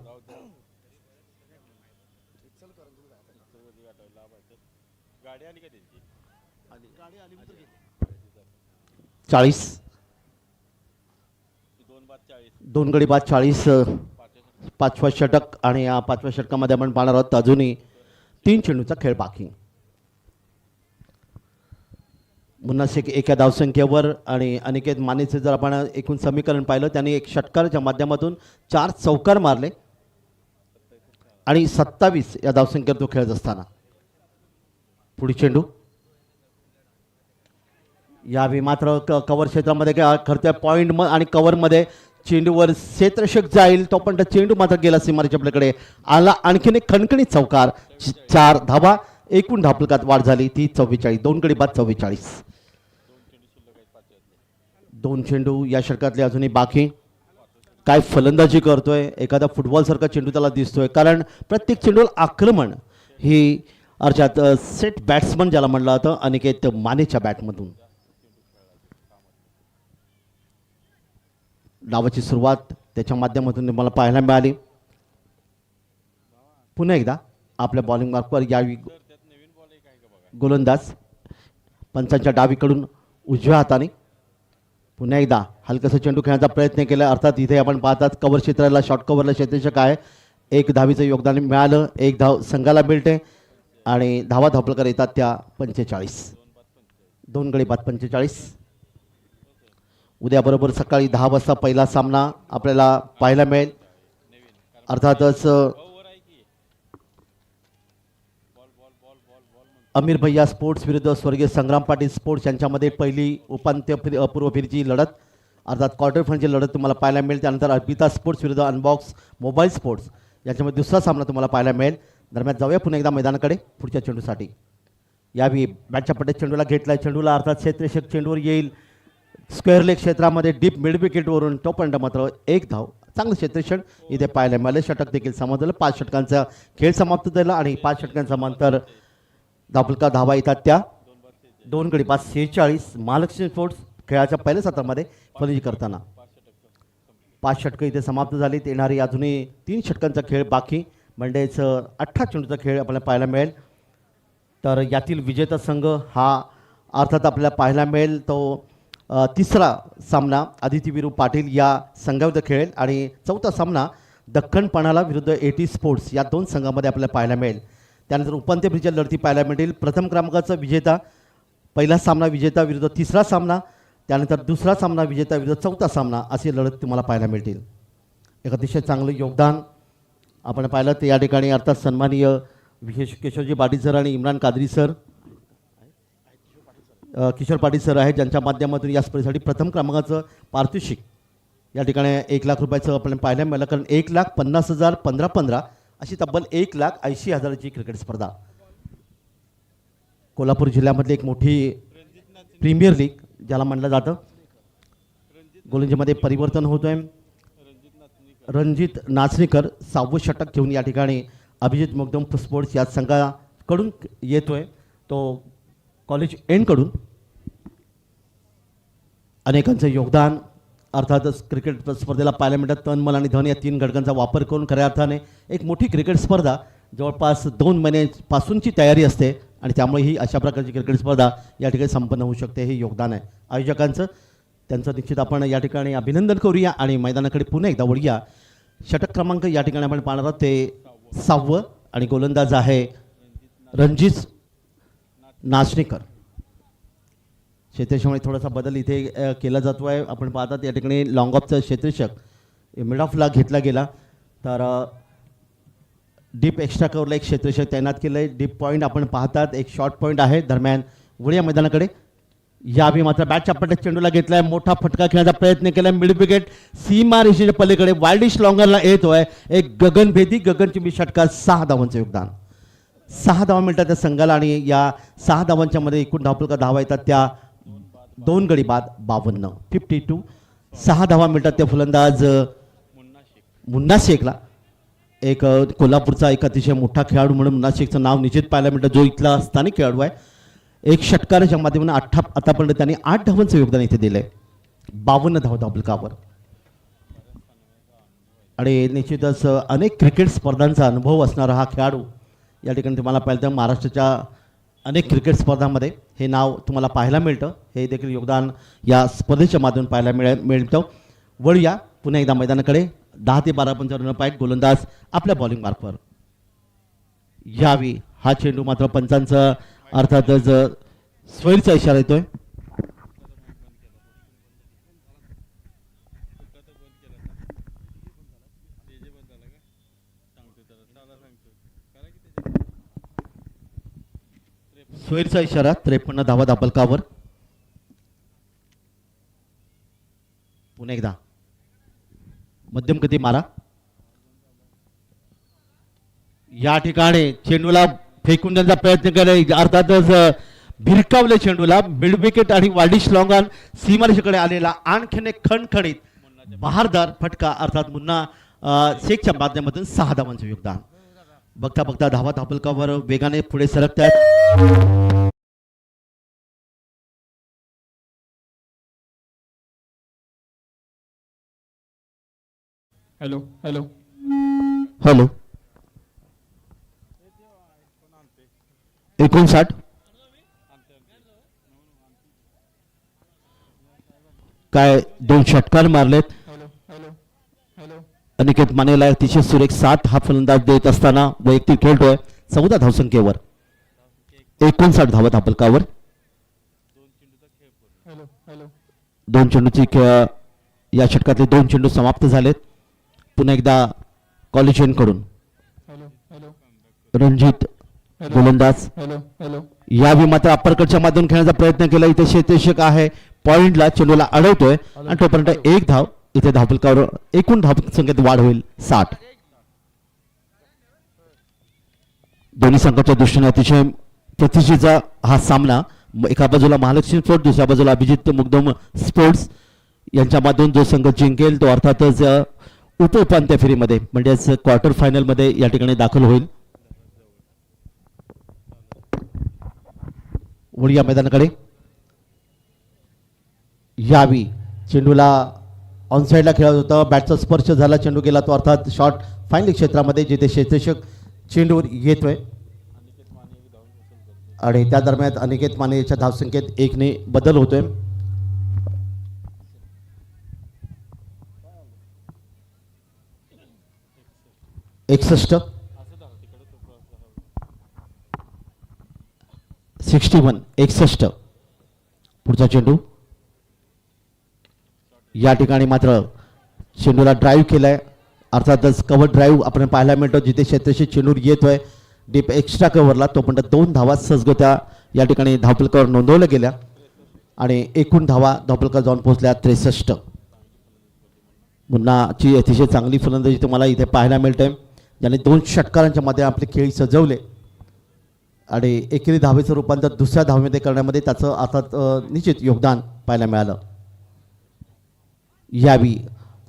40 2 गडी बाद 40 पाचवा षटक आणि या 5व्या षटकामध्ये आपण पाहणार आहोत अजूनही 3 चेंडूचा खेळ बाकी. मुन्ना शेख एका धावसंख्येवर आणि अनिकेत मानेचे जर आपण एकूण समीकरण पाहिलं त्यांनी एक षटकाराच्या माध्यमातून 4 चौकार मारले आणि 27 या धावसंख्येवर तो खेळत असताना पुढील चेंडू यावेळी मात्र कव्हर क्षेत्रामध्ये खरत्या पॉईंट आणि कव्हरमध्ये चेंडूवर क्षेत्ररक्षक जाईल तो पण चेंडू मात्र गेला सीमारेच्या आपल्याकडे आला. आणखीन एक खणखणीत चौकार. 4 धावा. एकूण धावपलकात वाढ झाली ती 44. 2 गडी बाद 44. 2 चेंडू या षटकातले अजूनही बाकी. काय फलंदाजी करतोय एखादा फुटबॉल सारखा चेंडू त्याला दिसतोय कारण प्रत्येक चेंडूवर आक्रमण ही अर्थात सेट बॅट्समन ज्याला म्हणलं जातं अनिकेत मानेच्या बॅटमधून. डावाची सुरुवात त्याच्या माध्यमातून मला पाहायला मिळाली. पुन्हा एकदा आपल्या बॉलिंग मार्कवर यावी गोलंदाज पंचांच्या डावीकडून उजव्या हाताने पुन्हा एकदा हलकसा चेंडू खेळण्याचा प्रयत्न केला. अर्थात इथे आपण पाहतात कव्हर क्षेत्राला शॉर्ट कव्हरला क्षेत्ररक्षक आहे. 1 धावीचं योगदान मिळालं. 1 धाव संघाला मिळते आणि धावा धावपलकार येतात त्या 45. 2 गडी बाद 45. उद्या बरोबर सकाळी 10 वाजता पहिला सामना आपल्याला पाहायला मिळेल. अर्थातच अमीर भैया स्पोर्ट्स विरुद्ध स्वर्गीय संग्राम पाटील स्पोर्ट्स यांच्यामध्ये पहिली उपांत्य पूर्व फेरीची लढत अर्थात क्वार्टर फायनलची लढत तुम्हाला पाहायला मिळेल. त्यानंतर अर्पिता स्पोर्ट्स विरुद्ध अनबॉक्स मोबाईल स्पोर्ट्स यांच्यामध्ये दुसरा सामना तुम्हाला पाहायला मिळेल. दरम्यान जाऊया पुन्हा एकदा मैदानाकडे पुढच्या चेंडूसाठी. यावेळी बॅटच्या पट्ट्यात चेंडूला घेतला. चेंडूला अर्थात क्षेत्ररक्षक चेंडूवर येईल. स्क्वेअर लेग क्षेत्रामध्ये डीप मिड विकेटवरून तो पण मात्र 1 धाव. चांगलं क्षेत्ररक्षण इथे पाहायला मिळाले. षटक देखील समाप्त झालं. 5 षटकांचा खेळ समाप्त झाला आणि 5 षटकांचा नंतर धावपलका धावा येतात त्या 2 गडी बाद 46. महालक्ष्मी स्पोर्ट्स खेळाच्या पहिल्या सत्रामध्ये फलंदाजी करताना 5 षटकं इथे समाप्त झालीत. येणारी अजूनही 3 षटकांचा खेळ बाकी म्हणजेच 18 चेंडूचा खेळ आपल्याला पाहायला मिळेल. तर यातील विजेता संघ हा अर्थात आपल्याला पाहायला मिळेल तो तिसरा सामना आदिती विरू पाटील या संघाविरुद्ध खेळेल आणि चौथा सामना दख्खन पणाला विरुद्ध एटी स्पोर्ट्स या 2 संघामध्ये आपल्याला पाहायला मिळेल. त्यानंतर उपांत्य फेरीच्या लढती पाहायला मिळतील. प्रथम क्रमांकाचा विजेता पहिला सामना विजेता विरुद्ध तिसरा सामना त्यानंतर दुसरा सामना विजेता विरुद्ध चौथा सामना अशी लढत तुम्हाला पाहायला मिळतील. एक अतिशय चांगलं योगदान आपण पाहिलं ते या ठिकाणी अर्थात सन्माननीय विशेष केशवजी पाटील सर आणि इम्रान कादरी सर किशोर पाटील सर आहेत ज्यांच्या माध्यमातून या स्पर्धेसाठी प्रथम क्रमांकाचं पारितोषिक या ठिकाणी 1 लाख रुपयाचं आपल्याला पाहायला मिळालं. कारण 1,50,000 15-15 अशी तब्बल 1,80,000ची क्रिकेट स्पर्धा. कोल्हापूर जिल्ह्यामधली एक मोठी प्रीमियर लीग ज्याला म्हणलं जातं. गोलंदाजीमध्ये परिवर्तन होतं आहे. रणजित नाचणीकर 6वं षटक घेऊन या ठिकाणी अभिजित मुगदम स्पोर्ट्स या संघाकडून येतो आहे. तो कॉलेज एंडकडून अनेकांचं योगदान अर्थातच क्रिकेट स्पर्धेला पाहायला मिळतात. तन मन आणि धन या 3 घटकांचा वापर करून खऱ्या अर्थाने एक मोठी क्रिकेट स्पर्धा जवळपास 2 महिन्यापासूनची तयारी असते आणि त्यामुळे ही अशा प्रकारची क्रिकेट स्पर्धा या ठिकाणी संपन्न होऊ शकते. हे योगदान आहे आयोजकांचं. त्यांचं निश्चित आपण या ठिकाणी अभिनंदन करूया आणि मैदानाकडे पुन्हा एकदा वळूया. षटक क्रमांक या ठिकाणी आपण पाहणार आहोत ते 6वं आणि गोलंदाज आहे रणजित नाचणीकर. क्षेत्ररक्षणामध्ये थोडासा बदल इथे केला जातो आहे. आपण पाहतात या ठिकाणी लॉंग ऑफचा क्षेत्ररक्षक मिड ऑफला घेतला गेला. तर डीप एक्स्ट्रा कव्हरला एक क्षेत्ररक्षक तैनात केलं आहे. डीप पॉईंट आपण पाहतात एक शॉर्ट पॉईंट आहे. दरम्यान वळूया मैदानाकडे यावेळी मात्र बॅटच्या पट्ट्यात चेंडूला घेतलाय, मोठा फटका खेळण्याचा प्रयत्न केलाय, मिड विकेट सीमा रेषेच्या पलीकडे वाईल्डिश लॉंगरला येतोय एक गगनभेदी गगनचुंबी षटकार. 6 धावांचं योगदान, 6 धावा मिळतात त्या संघाला आणि या 6 धावांच्या मध्ये एकूण धावफलका धावा येतात त्या 2 गडी बाद 52 52. 6 धावा मिळतात त्या फलंदाज मुन्ना शेखला. एक कोल्हापूरचा एक अतिशय मोठा खेळाडू म्हणून मुन्ना शेखचं नाव निश्चित पाहायला मिळतं, जो इथला स्थानिक खेळाडू आहे. एक षटकाराच्या माध्यमातून आतापर्यंत त्यांनी 8 धावांचं योगदान इथे दिलंय 52 धावा धावफलकावर. आणि निश्चितच अनेक क्रिकेट स्पर्धांचा अनुभव असणारा हा खेळाडू या ठिकाणी तुम्हाला पाहिलं तर महाराष्ट्राच्या अनेक क्रिकेट स्पर्धांमध्ये हे नाव तुम्हाला पाहायला मिळतं. हे देखील योगदान या स्पर्धेच्या माध्यमातून पाहायला मिळतं. वळूया पुन्हा एकदा मैदानाकडे. 10 ते 12 पंच रन पाहिजे गोलंदाज आपल्या बॉलिंग मार्फत. यावी हा चेंडू मात्र पंचांचं अर्थातच स्वैरचा इशारा येतोय. स्वैरचा इशारा 53 धावा धावफलकावर. पुन्हा एकदा मध्यम गती मारा. या ठिकाणी चेंडूला फेकून द्यायचा प्रयत्न केलाय, अर्थातच भिरकावले चेंडूला. मिड विकेट आणि वाईल्डिश लॉंगन सीमारेषेकडे आलेला आणखीन एक खणखणीत बहारदार फटका अर्थात मुन्ना शेखच्या माध्यमातून 6 धावांचं योगदान. बघता बघता धावा धावफलकावर वेगाने पुढे सरकतात. Hello hello 59. काय 2 षटकार मारलेत. अनिकेत मानेला अतिशय सुरेख 7 हा फलंदाज देत असताना वैयक्तिक खेळतोय 14 धावसंख्येवर 59 धावा धावफलकावर. 2 चेंडूची या षटकातले 2 चेंडू समाप्त झालेत. पुन्हा एकदा कॉलेजियनकडून रणजित गोलंदाज. यावेळी मात्र अप्परकटच्या माध्यमातून खेळण्याचा प्रयत्न केला. इथे क्षेत्ररक्षक आहे, पॉइंटला चेंडूला अडवतोय आणि तोपर्यंत 1 धाव. इथे धावफलकावर एकूण धावसंख्येत वाढ होईल 60. दोन्ही संघाच्या दृष्टीने अतिशय प्रतिष्ठेचा हा सामना. एका बाजूला महालक्ष्मी स्पोर्ट्स, दुसऱ्या बाजूला अभिजित मुग्धम स्पोर्ट्स यांच्यामधून जो संघ जिंकेल तो अर्थातच उपउपांत्य फेरीमध्ये म्हणजेच क्वार्टर फायनल मध्ये या ठिकाणी दाखल होईल. वळूया मैदानाकडे. यावी चेंडूला ऑनसाईडला खेळत होता, बॅटचा स्पर्श झाला, चेंडू गेला तो अर्थात शॉट फायनल क्षेत्रामध्ये जिथे क्षेत्ररक्षक चेंडूवर येतोय. आणि त्या दरम्यान अनिकेत माने याच्या धावसंख्येत 1 ने बदल होतोय. एकसष्ट 61. पुढचा चेंडू या ठिकाणी मात्र चेंडूला ड्राईव्ह केलाय, अर्थातच कव्हर ड्राईव्ह आपण पाहायला मिळतो जिथे क्षेत्रशी चेंडू येतोय डीप एक्स्ट्रा कव्हरला. तोपर्यंत 2 धावा सहजगत्या या ठिकाणी धावफलकावर नोंदवल्या गेल्या आणि एकूण धावा धावफलकावर जाऊन पोहोचल्या 63. मुन्नाची अतिशय चांगली फलंदाजी तुम्हाला इथे पाहायला मिळते, ज्याने 2 षटकारांच्या मध्ये आपले खेळ सजवले आणि एकेरी धावेचं रूपांतर दुसऱ्या धावेमध्ये करण्यामध्ये त्याचं अर्थात निश्चित योगदान पाहायला मिळालं. यावी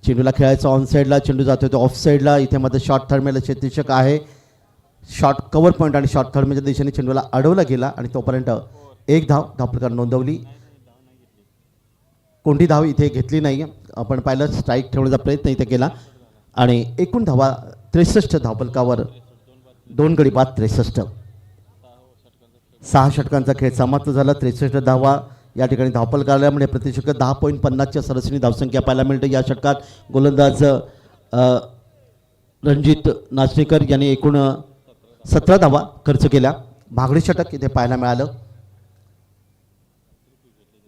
चेंडूला खेळायचं ऑन साईडला, चेंडू जातोय तो ऑफ साईडला. इथे मध्ये शॉर्ट थर्डमध्ये क्षेत्ररक्षक आहे, शॉर्ट कव्हर पॉईंट आणि शॉर्ट थर्डच्या दिशेने चेंडूला अडवला गेला आणि तोपर्यंत 1 धाव धावफलकावर नोंदवली. कोणती धाव इथे घेतली नाही. आपण पाहिलं स्ट्राईक ठेवण्याचा प्रयत्न इथे केला आणि एकूण धावा 63 धावफलकावर 2 गडी बाद 63. 6 षटकांचा खेळ समाप्त झाला. 63 धावा या ठिकाणी धावफलकाला म्हणजे प्रति षटक 10.50च्या सरासरी धावसंख्या पाहायला मिळते. या षटकात गोलंदाज रणजित नाचणीकर यांनी एकूण 17 धावा खर्च केल्या. भागडी षटक इथे पाहायला मिळालं.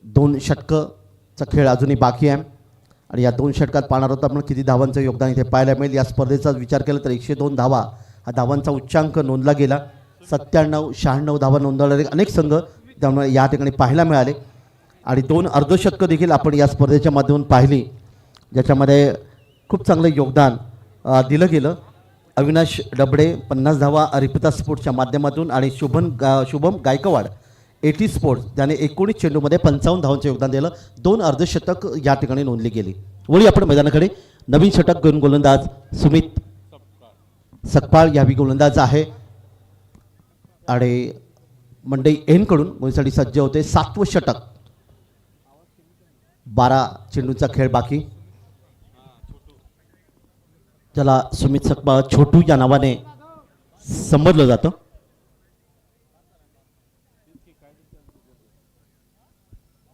2 षटकचा खेळ अजूनही बाकी आहे आणि या 2 षटकात पाहणार होता आपण किती धावांचं योगदान इथे पाहायला मिळेल. या स्पर्धेचा विचार केला तर 102 धावा हा धावांचा उच्चांक नोंदला गेला. 97-96 धावा नोंदवणारे अनेक संघ त्यामुळे या ठिकाणी पाहायला मिळाले आणि 2 अर्धशतकं देखील आपण या स्पर्धेच्या माध्यमातून पाहिली, ज्याच्यामध्ये खूप चांगलं योगदान दिलं गेलं. अविनाश डबडे 50 धावा अर्पिता स्पोर्ट्सच्या माध्यमातून आणि शुभम गायकवाड 80 स्पोर्ट्स त्याने 19 चेंडूमध्ये 55 धावांचं योगदान दिलं. 2 अर्धशतक या ठिकाणी नोंदली गेली. वळी आपण मैदानाकडे. नवीन षटक घेऊन गोलंदाज सुमित सकपाळ यावी गोलंदाज आहे आणि मंडई एनकडून गोलसाठी सज्ज होते. 7वं षटक. 12 चेंडूंचा खेळ बाकी, ज्याला सुमित सकपाळ छोटू या नावाने संबोधलं जातं.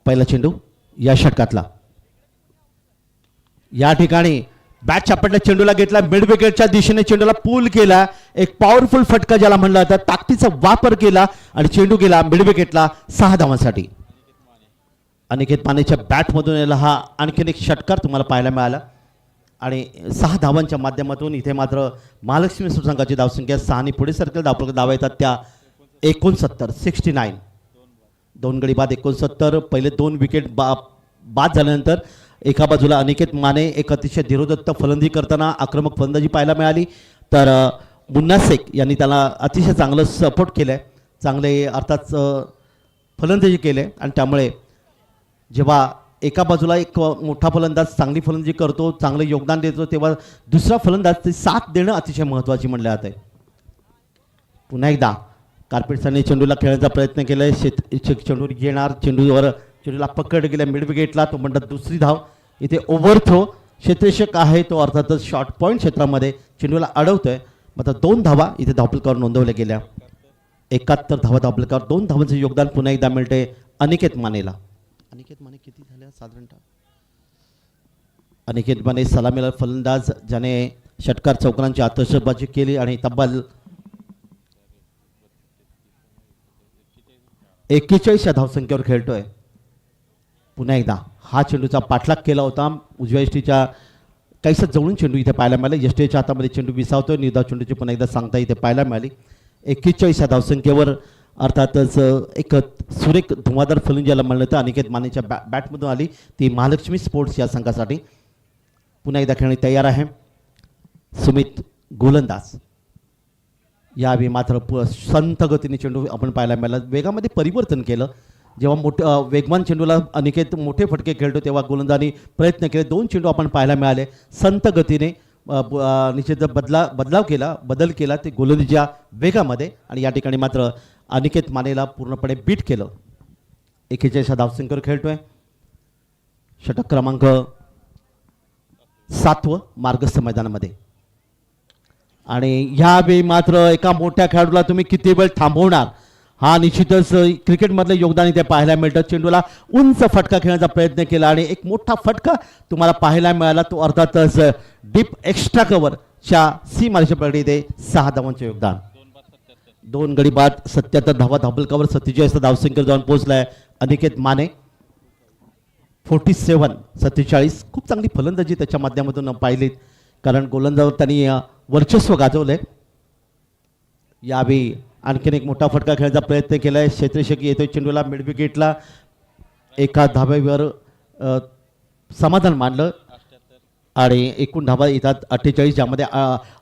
पहिला चेंडू या षटकातला. या ठिकाणी बॅट चापटल्या चेंडूला घेतला, मिड विकेटच्या दिशेने चेंडूला पूल केला, एक पॉवरफुल फटका ज्याला म्हणलं जातं, ताकदीचा वापर केला आणि चेंडू गेला मिड विकेटला 6 धावांसाठी. अनिकेत मानेच्या बॅटमधून याला हा आणखीन एक षटकार तुम्हाला पाहायला मिळाला आणि 6 धावांच्या माध्यमातून इथे मात्र महालक्ष्मी संघाची धावसंख्या 6 आणि पुढे सरकेल धावा येतात त्या 69. 2 गडी बाद 69. पहिले 2 विकेट बाद झाल्यानंतर एका बाजूला अनिकेत माने एक अतिशय धीरोदत्त फलंदाजी करताना आक्रमक फलंदाजी पाहायला मिळाली, तर मुन्ना शेख यांनी त्याला अतिशय चांगलं सपोर्ट केलं आहे, चांगले अर्थात फलंदाजी केले आणि त्यामुळे जेव्हा एका बाजूला एक मोठा फलंदाज चांगली फलंदाजी करतो, चांगलं योगदान देतो, तेव्हा दुसरा फलंदाज ते साथ देणं अतिशय महत्त्वाची म्हणले जाते. पुन्हा एकदा कार्पेटसाने चेंडूला खेळण्याचा प्रयत्न केला आहे. चेंडू घेणार, चेंडूला पकड गेल्या मिड विकेटला, तो म्हणतात दुसरी धाव. इथे ओव्हर थ्रो क्षेत्ररक्षक आहे तो अर्थातच शॉर्ट पॉईंट क्षेत्रामध्ये चेंडूला अडवतोय. मात्र 2 धावा इथे धावपलकावर नोंदवल्या गेल्या. 71 धावा धावपलकावर. 2 धावांचं योगदान पुन्हा एकदा मिळते अनिकेत मानेला. अनिकेत माने किती झाल्या साधारणतः? अनिकेत माने सलामीला फलंदाज ज्याने षटकार चौकांची आतषबाजी केली आणि तब्बल 41 या धावसंख्येवर खेळतोय. पुन्हा एकदा हा चेंडूचा पाठलाग केला होता. उजव्या यष्टीच्या काहीसा जवळून चेंडू इथे पाहायला मिळाला. यष्टीच्या हातामध्ये चेंडू विसावतोय. निर्धाव चेंडूची पुन्हा एकदा सांगता इथे पाहायला मिळाली. 41 या धावसंख्येवर अर्थातच एक सुरेख धुमादार फलंदाजी ज्याला म्हणलं तर अनिकेत मानेच्या बॅटमधून आली ती महालक्ष्मी स्पोर्ट्स या संघासाठी. पुन्हा एकदा खेळणी तयार आहे. सुमित गोलंदाज. यावेळी मात्र संथ गतीने चेंडू आपण पाहायला मिळाला. वेगामध्ये परिवर्तन केलं. जेव्हा वेगवान चेंडूला अनिकेत मोठे फटके खेळतो तेव्हा गोलंदाजांनी प्रयत्न केले. 2 चेंडू आपण पाहायला मिळाले. संथ गतीने निश्चित बदल केला ते गोलंदाजीच्या वेगामध्ये आणि या ठिकाणी मात्र अनिकेत मानेला पूर्णपणे बीट केलं. 41 धावसंख्येवर खेळतोय. षटक क्रमांक 7 मार्गस्थ मैदानामध्ये आणि ह्यावेळी मात्र एका मोठ्या खेळाडूला तुम्ही किती वेळ थांबवणार, हा निश्चितच क्रिकेटमधलं योगदान इथे पाहायला मिळतं. चेंडूला उंच फटका खेळण्याचा प्रयत्न केला आणि एक मोठा फटका तुम्हाला पाहायला मिळाला, तो अर्थातच डीप एक्स्ट्रा कव्हरच्या सीमारेषा पकडे इथे 6 धावांचे योगदान. 2 गडी बाद 77 धावा धावपलकावर 47 धावसंख्येवर जाऊन पोहोचलाय अनिकेत माने. 47. खूप चांगली फलंदाजी त्याच्या माध्यमातून पाहिलीत, कारण गोलंदाजावर त्यांनी वर्चस्व गाजवलंय. यावेळी आणखीन एक मोठा फटका खेळण्याचा प्रयत्न केलाय. क्षेत्ररक्षक येतोय चेंडूला मिड विकेटला. एका धाब्यावर समाधान मानलं आणि एकूण धावा येतात 48, ज्यामध्ये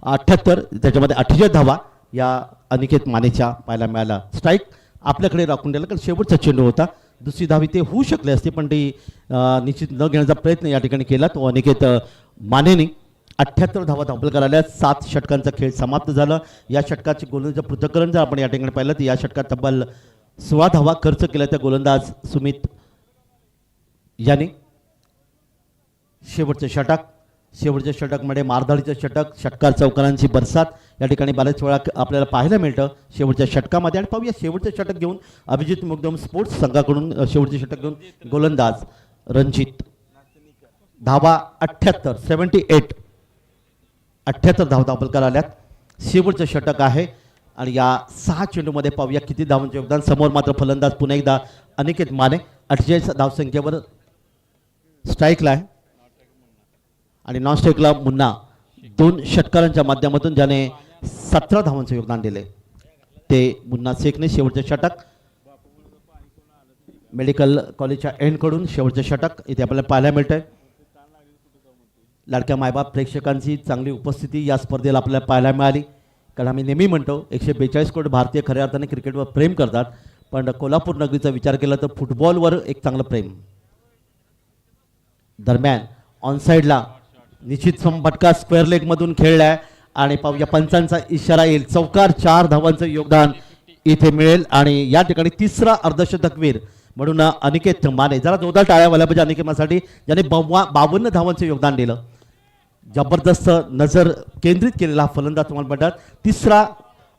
78, त्याच्यामध्ये 48 धावा या अनिकेत मानेच्या पाहायला मिळाला. स्ट्राईक आपल्याकडे राखून दिला, कारण शेवटचा चेंडू होता. दुसरी धावी ते होऊ शकले असते, पण ती निश्चित न घेण्याचा प्रयत्न या ठिकाणी केला तो अनिकेत मानेने. 78 धावा धावपलकार आल्या. 7 षटकांचा खेळ समाप्त झाला. या षटकाचे गोलंदाज पृथक्करण जर आपण या ठिकाणी पाहिलं तर या षटकात तब्बल 16 धावा खर्च केल्या त्या गोलंदाज सुमित याने. शेवटच्या षटकमध्ये मारधाडीचं षटक, षटकार चौकारांची बरसात या ठिकाणी बऱ्याच वेळा आपल्याला पाहायला मिळतं शेवटच्या षटकामध्ये. आणि पाहूया शेवटचं षटक घेऊन अभिजित मुगदम स्पोर्ट्स संघाकडून शेवटचे षटक घेऊन गोलंदाज रणजित. धावा 78 धावा धावपलकार आल्यात. शेवटचं षटक आहे आणि या 6 चेंडूमध्ये पाहूया किती धावांचे योगदान. समोर मात्र फलंदाज पुन्हा एकदा अनिकेत माने 48 धावसंख्येवर स्ट्राईकला आहे आणि नॉन स्ट्राईकला मुन्ना. 2 षटकारांच्या माध्यमातून ज्याने 17 धावांचे योगदान दिले ते मुन्ना शेखने. शेवटचे षटक मेडिकल कॉलेजच्या एंडकडून शेवटचे षटक इथे आपल्याला पाहायला मिळतंय. लाडक्या मायबाप प्रेक्षकांची चांगली उपस्थिती या स्पर्धेला आपल्याला पाहायला मिळाली. कारण आम्ही नेहमी म्हणतो 142 कोटी भारतीय खऱ्या अर्थाने क्रिकेटवर प्रेम करतात, पण कोल्हापूर नगरीचा विचार केला तर फुटबॉलवर एक चांगलं प्रेम. दरम्यान ऑनसाईडला निश्चित फटका स्क्वेअर लेगमधून खेळलाय आणि पाहूया पंचांचा इशारा येईल. चौकार 4 धावांचं योगदान इथे मिळेल आणि या ठिकाणी तिसरा अर्धशतकवीर म्हणून अनिकेत माने. जरा जोरदार टाळ्या वाल्या पाहिजे अनिकेत मानेसाठी, ज्याने 52 धावांचं योगदान दिलं. जबरदस्त नजर केंद्रित केलेला हा फलंदाज तुम्हाला म्हणतात. तिसरा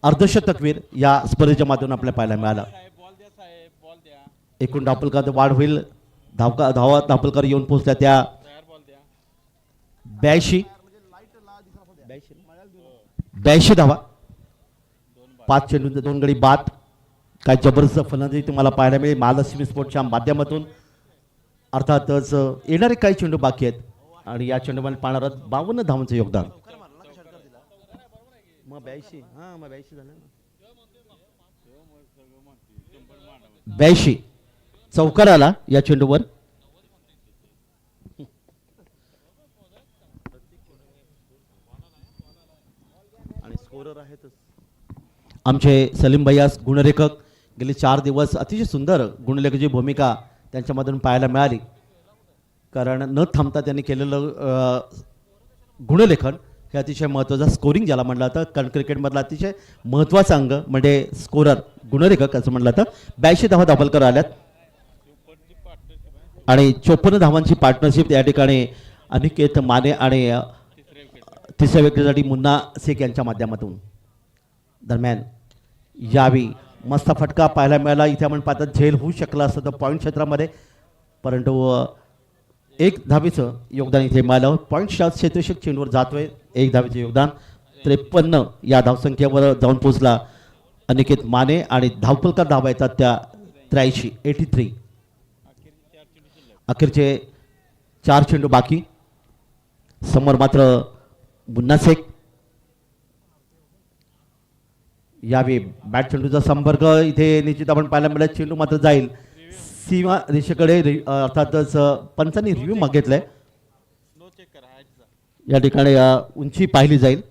अर्धशतकवीर या स्पर्धेच्या माध्यमातून आपल्याला पाहायला मिळाला. बॉल द्या साहेब, बॉल द्या. एकूण धापलकर वाढ होईल. धावा धापलकर येऊन पोहोचल्या त्या तयार बॉल द्या. 82 धावा. 5 चेंडूंचे 2 गडी बाद. काय जबरदस्त फलंदाजी तुम्हाला पाहायला मिळेल महालक्ष्मी स्पोर्ट्सच्या माध्यमातून. अर्थातच येणारे काही चेंडू बाकी आहेत आणि या चेंडूमध्ये पाहणार 52 धावांचं योगदान. मग 82 झालं. 82 चौकार आला या चेंडूवर. आणि स्कोरर आहेतच आमचे सलीम भैया गुणलेखक. गेले 4 दिवस अतिशय सुंदर गुणलेखकाची भूमिका त्यांच्यामधून पाहायला मिळाली. कारण न थांबता त्यांनी केलेलं गुणलेखन हे अतिशय महत्त्वाचं. स्कोरिंग ज्याला म्हटलं जातं, कारण क्रिकेटमधला अतिशय महत्त्वाचा अंग म्हणजे स्कोरर गुणलेखक असं म्हटलं जातं. 82 धावा धापलकर आल्यात आणि 54 धावांची पार्टनरशिप या ठिकाणी अनिकेत माने आणि तिसऱ्या विकेटसाठी मुन्ना शेख यांच्या माध्यमातून. दरम्यान यावी मस्त फटका पाहायला मिळाला. इथे आपण पाहतात झेल होऊ शकला असतं तर पॉईंट क्षेत्रामध्ये, परंतु 1 धावेचं योगदान इथे मिळालं. पॉईंट शॉट क्षेत्ररक्षक चेंडूवर जातोय. 1 धावेचं योगदान. 53 या धावसंख्येवर जाऊन पोहोचला अनिकेत माने आणि धावपलकर धावा येतात त्या 83. अखेरचे 4 चेंडू बाकी. समोर मात्र मुन्ना शेख. यावेळी बॅट चेंडूचा संपर्क इथे निश्चित आपण पाहायला मिळेल. चेंडू मात्र जाईल सीमा रेषेकडे. अर्थातच पंचांनी रिव्ह्यू मागितलाय. स्लो चेक करा ह्याचा. या ठिकाणी उंची पाहिली जाईल.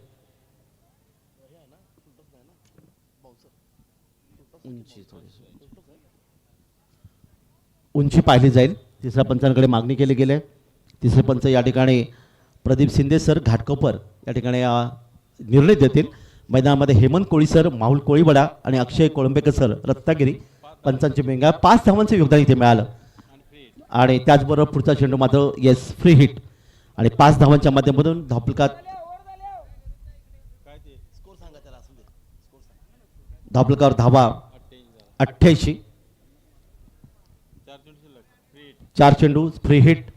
उंची पाहिली जाईल. तिसऱ्या पंचांकडे मागणी केली गेली. तिसरे पंच या ठिकाणी प्रदीप शिंदे सर घाटकोपर या ठिकाणी निर्णय देतील. मैदानामध्ये हेमंत कोळी सर, माहुल कोळीबडा आणि अक्षय कोळंबेकर सर रत्नागिरी पंचांची भूमिका. 5 धावांचं योगदान इथे मिळालं आणि त्याचबरोबर पुढचा चेंडू मात्र येस फ्री हिट आणि 5 धावांच्या माध्यमातून धापलकर धावा 88. 4 चेंडू फ्री हिट.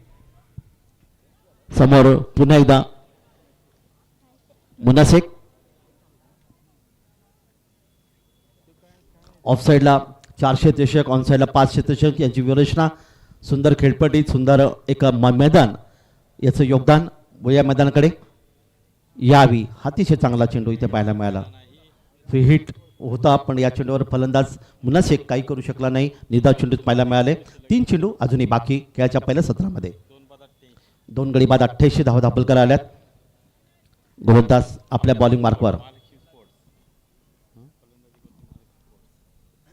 समोर पुन्हा एकदा मुन्ना शेख. ऑफसाईडला 4 क्षेत्ररक्षक, ऑनसाईडला 5 क्षेत्ररक्षक यांची व्यवस्था. सुंदर खेळपट्टी, सुंदर एक मैदान याचं योगदान. व या मैदानाकडे यावी अतिशय चांगला चेंडू इथे पाहायला मिळाला. फ्री हिट होता पण या चेंडूवर फलंदाज मुन्ना शेख काही करू शकला नाही. निदा चेंडूत पाहायला मिळाले. 3 चेंडू अजूनही बाकी खेळाच्या पहिल्या सत्रामध्ये. 2 गडी बाद 88 धावा धापलकर आल्यात. गोलंदाज आपल्या बॉलिंग मार्कवर.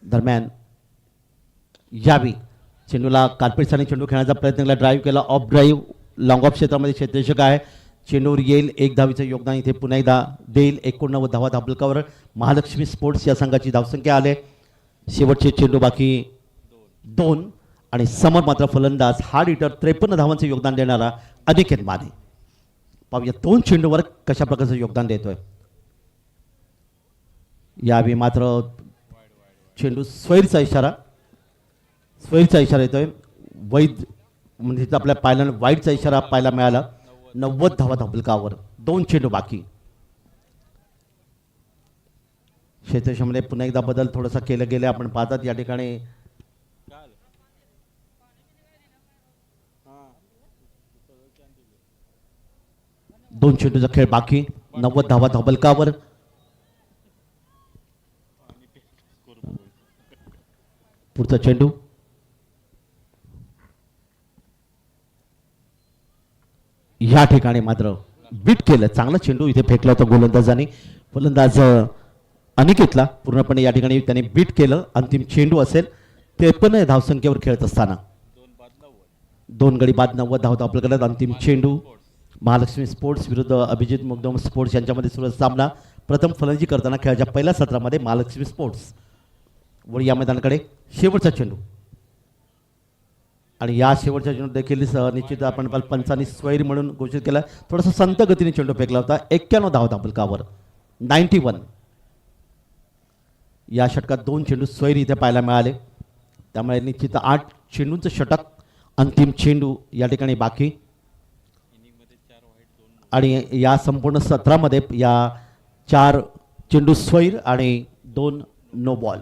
दरम्यान यावी चेंडूला कार्पेटसाने चेंडू खेळण्याचा प्रयत्न केला. ड्राईव्ह केला. ऑफ ड्राईव्ह लॉंग ऑफ क्षेत्रामध्ये क्षेत्ररक्षक आहे. चेंडूवर येईल. 1 धावेचं योगदान इथे पुन्हा एकदा देईल. 89 धावा धापलकावर महालक्ष्मी स्पोर्ट्स या संघाची धावसंख्या आले. शेवटचे चेंडू बाकी 2 आणि समोर मात्र फलंदाज हार्ड हिटर 53 धावांचं योगदान देणारा अनिकेत माने. पाहूया 2 चेंडूवर कशा प्रकारचं योगदान देतोय. यावेळी मात्र चेंडू स्वैरचा इशारा येतोय. वैद म्हणजे आपल्या पाहिला वाईटचा इशारा पाहायला मिळाला. 90 धावा धापलकावर 2 चेंडू बाकी. क्षेत्रक्षमध्ये पुन्हा एकदा बदल थोडासा केलं गेलं आपण पाहतात या ठिकाणी. 2 चेंडूचा खेळ बाकी. 90 धावा धापलकावर. पुढचा चेंडू या ठिकाणी मात्र बीट केलं. चांगला चेंडू इथे फेकला होता गोलंदाजाने. फलंदाज अनिकेतला पूर्णपणे या ठिकाणी त्यांनी बीट केलं. अंतिम चेंडू असेल 53 धावसंख्येवर खेळत असताना 2 गडी बाद 90 धावत आपल्याकडे. अंतिम चेंडू महालक्ष्मी स्पोर्ट्स विरुद्ध अभिजित मुगदम स्पोर्ट्स यांच्यामध्ये सुरू सामना. प्रथम फलंदाजी करताना खेळाच्या पहिल्या सत्रामध्ये महालक्ष्मी स्पोर्ट्स व या मैदानाकडे शेवटचा चेंडू. आणि या शेवटच्या चेंडू देखील निश्चित आपण पंचांनी स्वैर म्हणून घोषित केला. थोडासा संत गतीने चेंडू फेकला होता. 91 धावत आपलकावर 91. या षटकात 2 चेंडू स्वैर इथे पाहायला मिळाले. त्यामुळे निश्चित 8 चेंडूंचं षटक. अंतिम चेंडू या ठिकाणी बाकी. आणि या संपूर्ण सत्रामध्ये या 4 चेंडू स्वैर आणि 2 नो बॉल.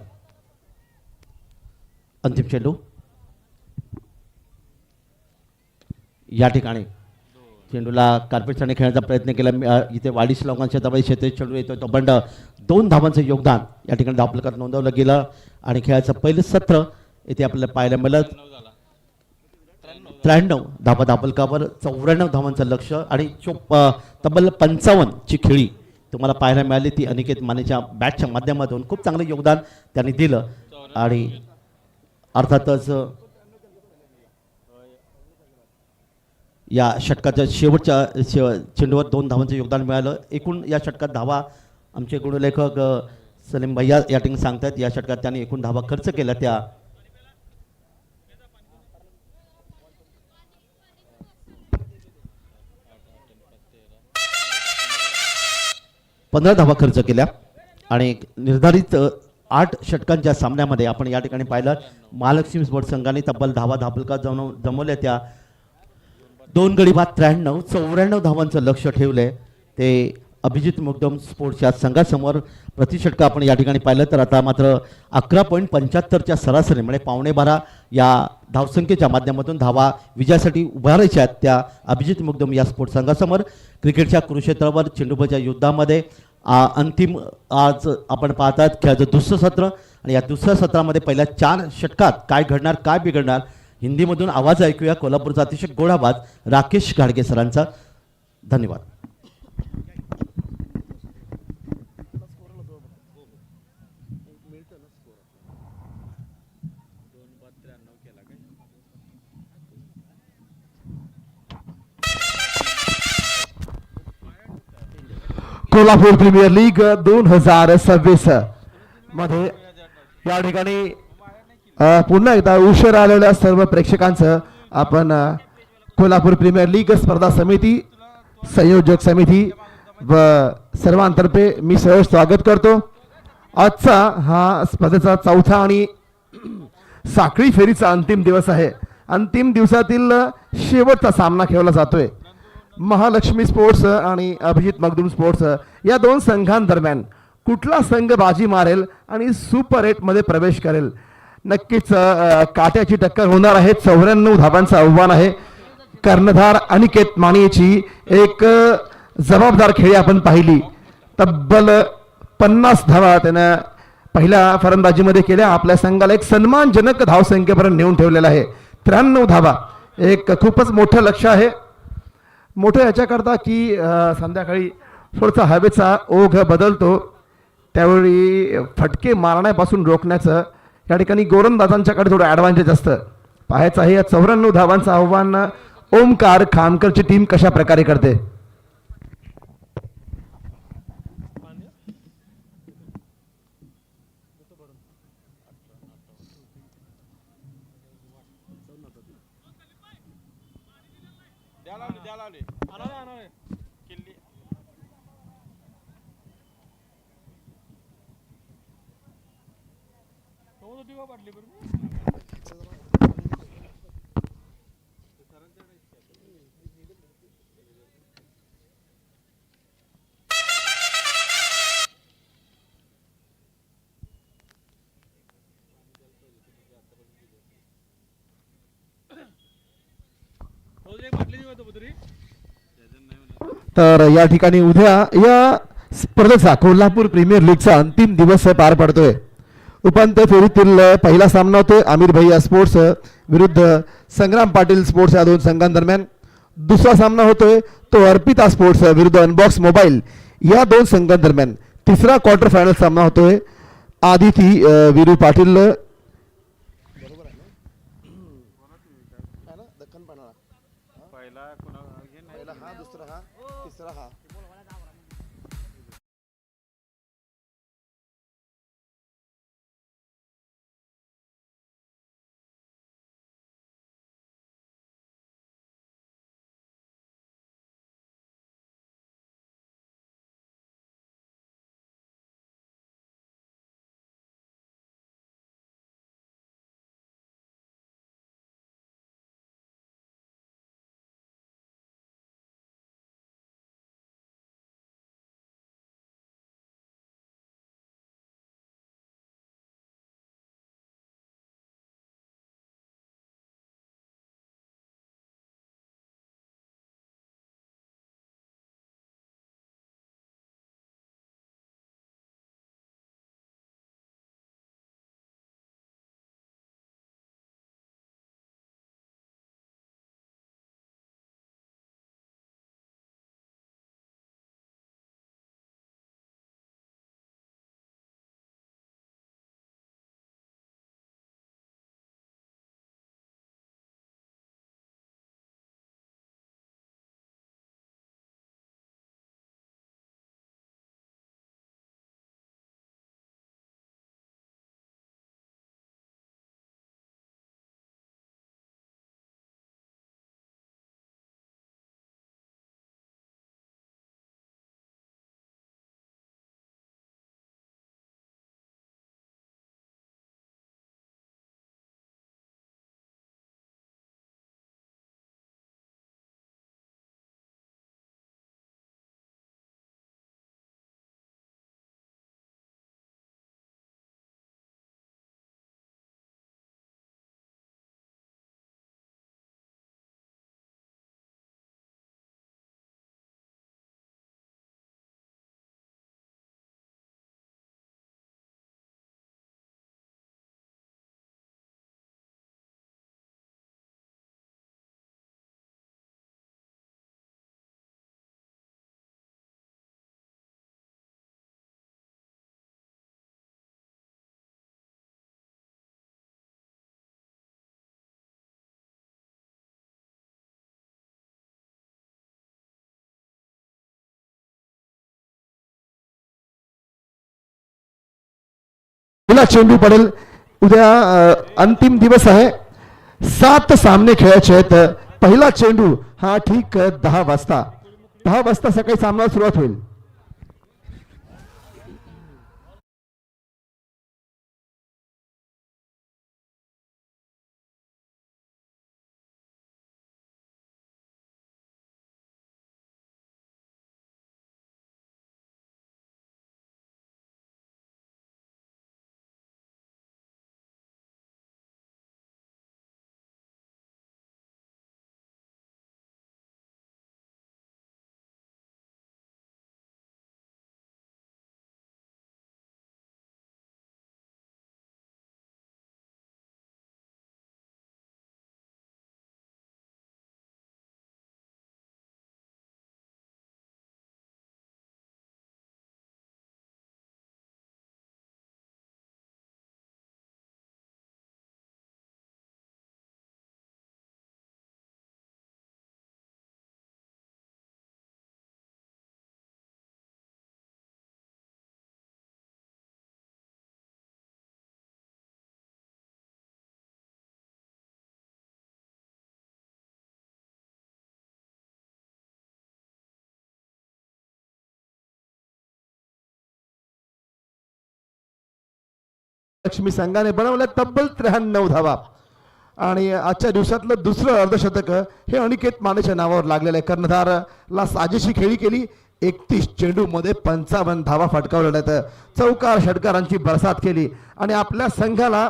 अंतिम चेंडू या ठिकाणी चेंडूला कार्पेटने खेळण्याचा प्रयत्न केला. इथे वाडीस लोकांच्या दबाई क्षेत्रीय चेंडू येतो तो बंड. 2 धावांचं योगदान या ठिकाणी धावफलकात नोंदवलं गेलं. आणि खेळाचं पहिलं सत्र इथे आपल्याला पाहायला मिळत. 93 धावा धावफलकावर 94 धावांचं लक्ष आणि तब्बल 55 ची खेळी तुम्हाला पाहायला मिळाली. ती अनिकेत मानेच्या बॅटच्या माध्यमातून खूप चांगलं योगदान त्यांनी दिलं. आणि अर्थातच या षटकाच्या शेवटच्या चेंडूवर 2 धावांचं योगदान मिळालं. एकूण या षटकात धावा आमचे गुणलेखक सलीम भैया या ठिकाणी सांगतात या षटकात त्यांनी एकूण धावा खर्च केल्या त्या 15 धावा खर्च केल्या. आणि निर्धारित 8 षटकांच्या सामन्यामध्ये आपण या ठिकाणी पाहिलं महालक्ष्मी स्पोर्ट्स संघाने तब्बल धावा धावफलकात जमवल्या. त्या 2 गडी बाद 93 94 धावांचं लक्ष ठेवलंय ते अभिजित मुगदम स्पोर्ट्सच्या संघासमोर. प्रतिषटक आपण या ठिकाणी पाहिलं तर आता मात्र 11.75च्या सरासरी म्हणजे 11.25 या धावसंख्येच्या माध्यमातून धावा विजयासाठी उभारायच्या आहेत त्या अभिजित मुगदम या स्पोर्ट्स संघासमोर. क्रिकेटच्या कुरुक्षेत्रावर चेंडूबाच्या युद्धामध्ये अंतिम आज आपण पाहतात खेळाचं दुसरं सत्र. आणि या दुसऱ्या सत्रामध्ये पहिल्या 4 षटकात काय घडणार काय बिघडणार हिंदीमधून आवाज ऐकूया कोल्हापूरचा अतिशय गोड आवाज राकेश घाडगे सरांचा. धन्यवाद. कोल्हापूर प्रीमियर लीग 2026 मध्ये या ठिकाणी पुन्हा एकदा उशीर आलेल्या सर्व प्रेक्षकांचं आपण कोल्हापूर प्रीमियर लीग स्पर्धा समिती संयोजक समिती व सर्वांतर्फे मी सहर्ष स्वागत करतो. आजचा हा स्पर्धेचा 4था आणि साखळी फेरीचा अंतिम दिवस आहे. अंतिम दिवसातील शेवटचा सामना खेळला जातोय. महालक्ष्मी स्पोर्ट्स आणि अभिजित मगदूम स्पोर्ट्स या 2 संघांदरम्यान कुठला संघ बाजी मारेल आणि सुपर 8 मध्ये प्रवेश करेल नक्कीच काट्याची टक्कर होणार आहे. 94 धावांचं आव्हान आहे. कर्णधार अनिकेत मानेची एक जबाबदार खेळी आपण पाहिली. तब्बल 50 धावा त्यानं पहिल्या फलंदाजीमध्ये केल्या. आपल्या संघाला एक सन्मानजनक धावसंख्येपर्यंत नेऊन ठेवलेला आहे. 93 धावा एक खूपच मोठं लक्ष आहे. मोठं याच्याकरता की संध्याकाळी थोडासा हवेचा ओघ बदलतो त्यावेळी फटके मारण्यापासून रोखण्याचं या ठिकाणी गोलंदाजांच्याकडे थोडं ॲडव्हान्टेज असतं. पाहायचं आहे या 94 धावांचं आव्हान ओमकार खामकरची टीम कशा प्रकारे करते. तर या ठिकाणी उद्या या स्पर्धेचा कोल्हापूर प्रीमियर लीगचा अंतिम दिवस पार पडतोय. उपांत्य फेरीतील पहिला सामना होतोय आमिर भैया स्पोर्ट्स विरुद्ध संग्राम पाटील स्पोर्ट्स या 2 संघांदरम्यान. दुसरा सामना होतोय तो अर्पिता स्पोर्ट्स विरुद्ध अनबॉक्स मोबाईल या दोन संघांदरम्यान. तिसरा क्वार्टर फायनल सामना होतोय आदिती वीरू पाटील पहिला कुणा हे नाही हा दुसरा हा तिसरा हा. पहिला चेंडू पडेल. उद्या अंतिम दिवस आहे. 7 सामने खेळायचे आहेत. पहिला चेंडू हा ठीक 10 वाजता सकाळी सामना सुरुवात होईल. लक्ष्मी संघाने बनवल्या तब्बल 93 धावा आणि आजच्या दिवसातलं दुसरं अर्धशतक हे अनिकेत मानेच्या नावावर लागलेलं आहे. कर्णधारला साजेशी खेळी केली. 31 चेंडू मध्ये 55 धावा फटकावल्या आहेत. चौकार षटकारांची बरसात केली आणि आपल्या संघाला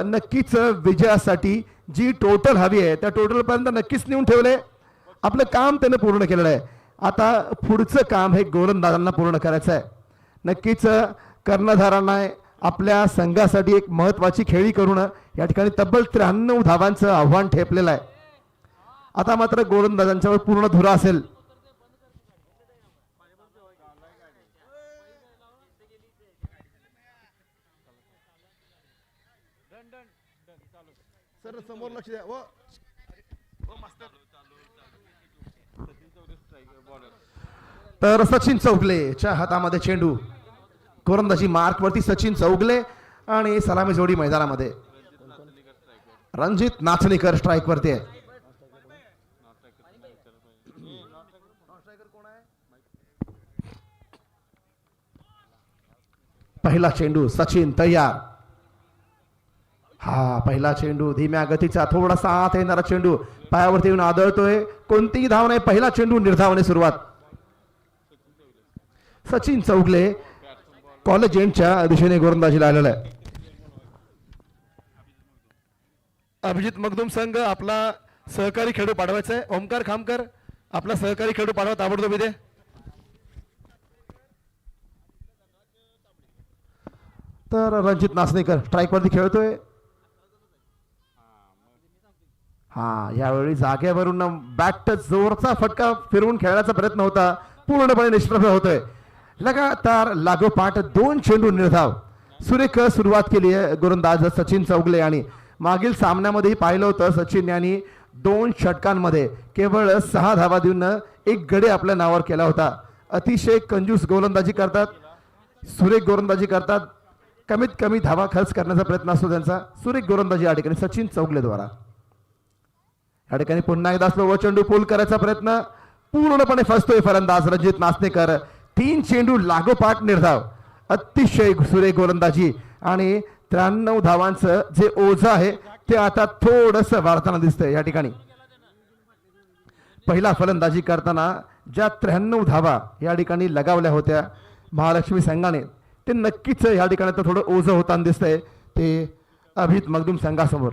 नक्कीच विजयासाठी जी टोटल हवी आहे त्या टोटल पर्यंत नक्कीच नेऊन ठेवले. आपलं काम त्याने पूर्ण केलेलं आहे. आता पुढचं काम हे गोलंदाजांना पूर्ण करायचं आहे. नक्कीच कर्णधारांना आपल्या संघासाठी एक महत्त्वाची खेळी करून या ठिकाणी तब्बल 93 धावांचं आव्हान ठेपलेलं आहे. आता मात्र गोलंदाजांच्यावर पूर्ण धुरा असेल. सर समोर लक्ष द्या. तर सचिन चौगलेच्या हातामध्ये चेंडू. गोलंदाजी मार्क वरती सचिन चौगले आणि सलामी जोडी मैदानामध्ये. रणजित नाचणीकर स्ट्राईक वरती आहे. पहिला चेंडू सचिन तयार. हा पहिला चेंडू धीम्या गतीचा थोडासा आत येणारा चेंडू पायावरती येऊन आदळतोय. कोणतीही धाव नाही. पहिला चेंडू निर्धावाने सुरुवात. सचिन चौगले कॉलेज एंडच्या दिशेने गोलंदाजीला आलेला आहे. अभिजित मगदुम संघ आपला सहकारी खेळू पाठवायचा आहे. ओमकार खामकर आपला सहकारी खेळू पाठवा ताबडतोब इथे. तर रणजित नाचणीकर स्ट्राईक वरती खेळतोय. हा यावेळी जागेवरून बॅट जोरचा फटका फिरवून खेळण्याचा प्रयत्न होता. पूर्णपणे निष्प्रभ होतोय. लगातार लागोपाठ 2 चेंडू निर्धाव. सुरेख सुरुवात केली आहे गोलंदाज सचिन चौगले. आणि मागील सामन्यामध्येही पाहिलं होतं सचिन यांनी 2 षटकांमध्ये केवळ 6 धावा देऊन 1 गडी आपल्या नावावर केला होता. अतिशय कंजूस गोलंदाजी करतात. सुरेख गोलंदाजी करतात. कमीत कमी धावा खर्च करण्याचा प्रयत्न असतो त्यांचा. सुरेख गोलंदाजी या ठिकाणी सचिन चौगले द्वारा. या ठिकाणी पुन्हा एकदा स्लो चेंडू पूल करायचा प्रयत्न पूर्णपणे फसतोय फलंदाज रणजित नाचणीकर. 3 चेंडू लागोपाठ निर्धाव. अतिशय सुरेख गोलंदाजी आणि 93 धावांचं जे ओझं आहे ते आता थोडस वाढताना दिसतंय. या ठिकाणी पहिला फलंदाजी करताना ज्या 93 धावा या ठिकाणी लगावल्या होत्या महालक्ष्मी संघाने ते नक्कीच या ठिकाणी तर थोडं ओझं होताना दिसतंय ते अभिजित मगदुम संघासमोर.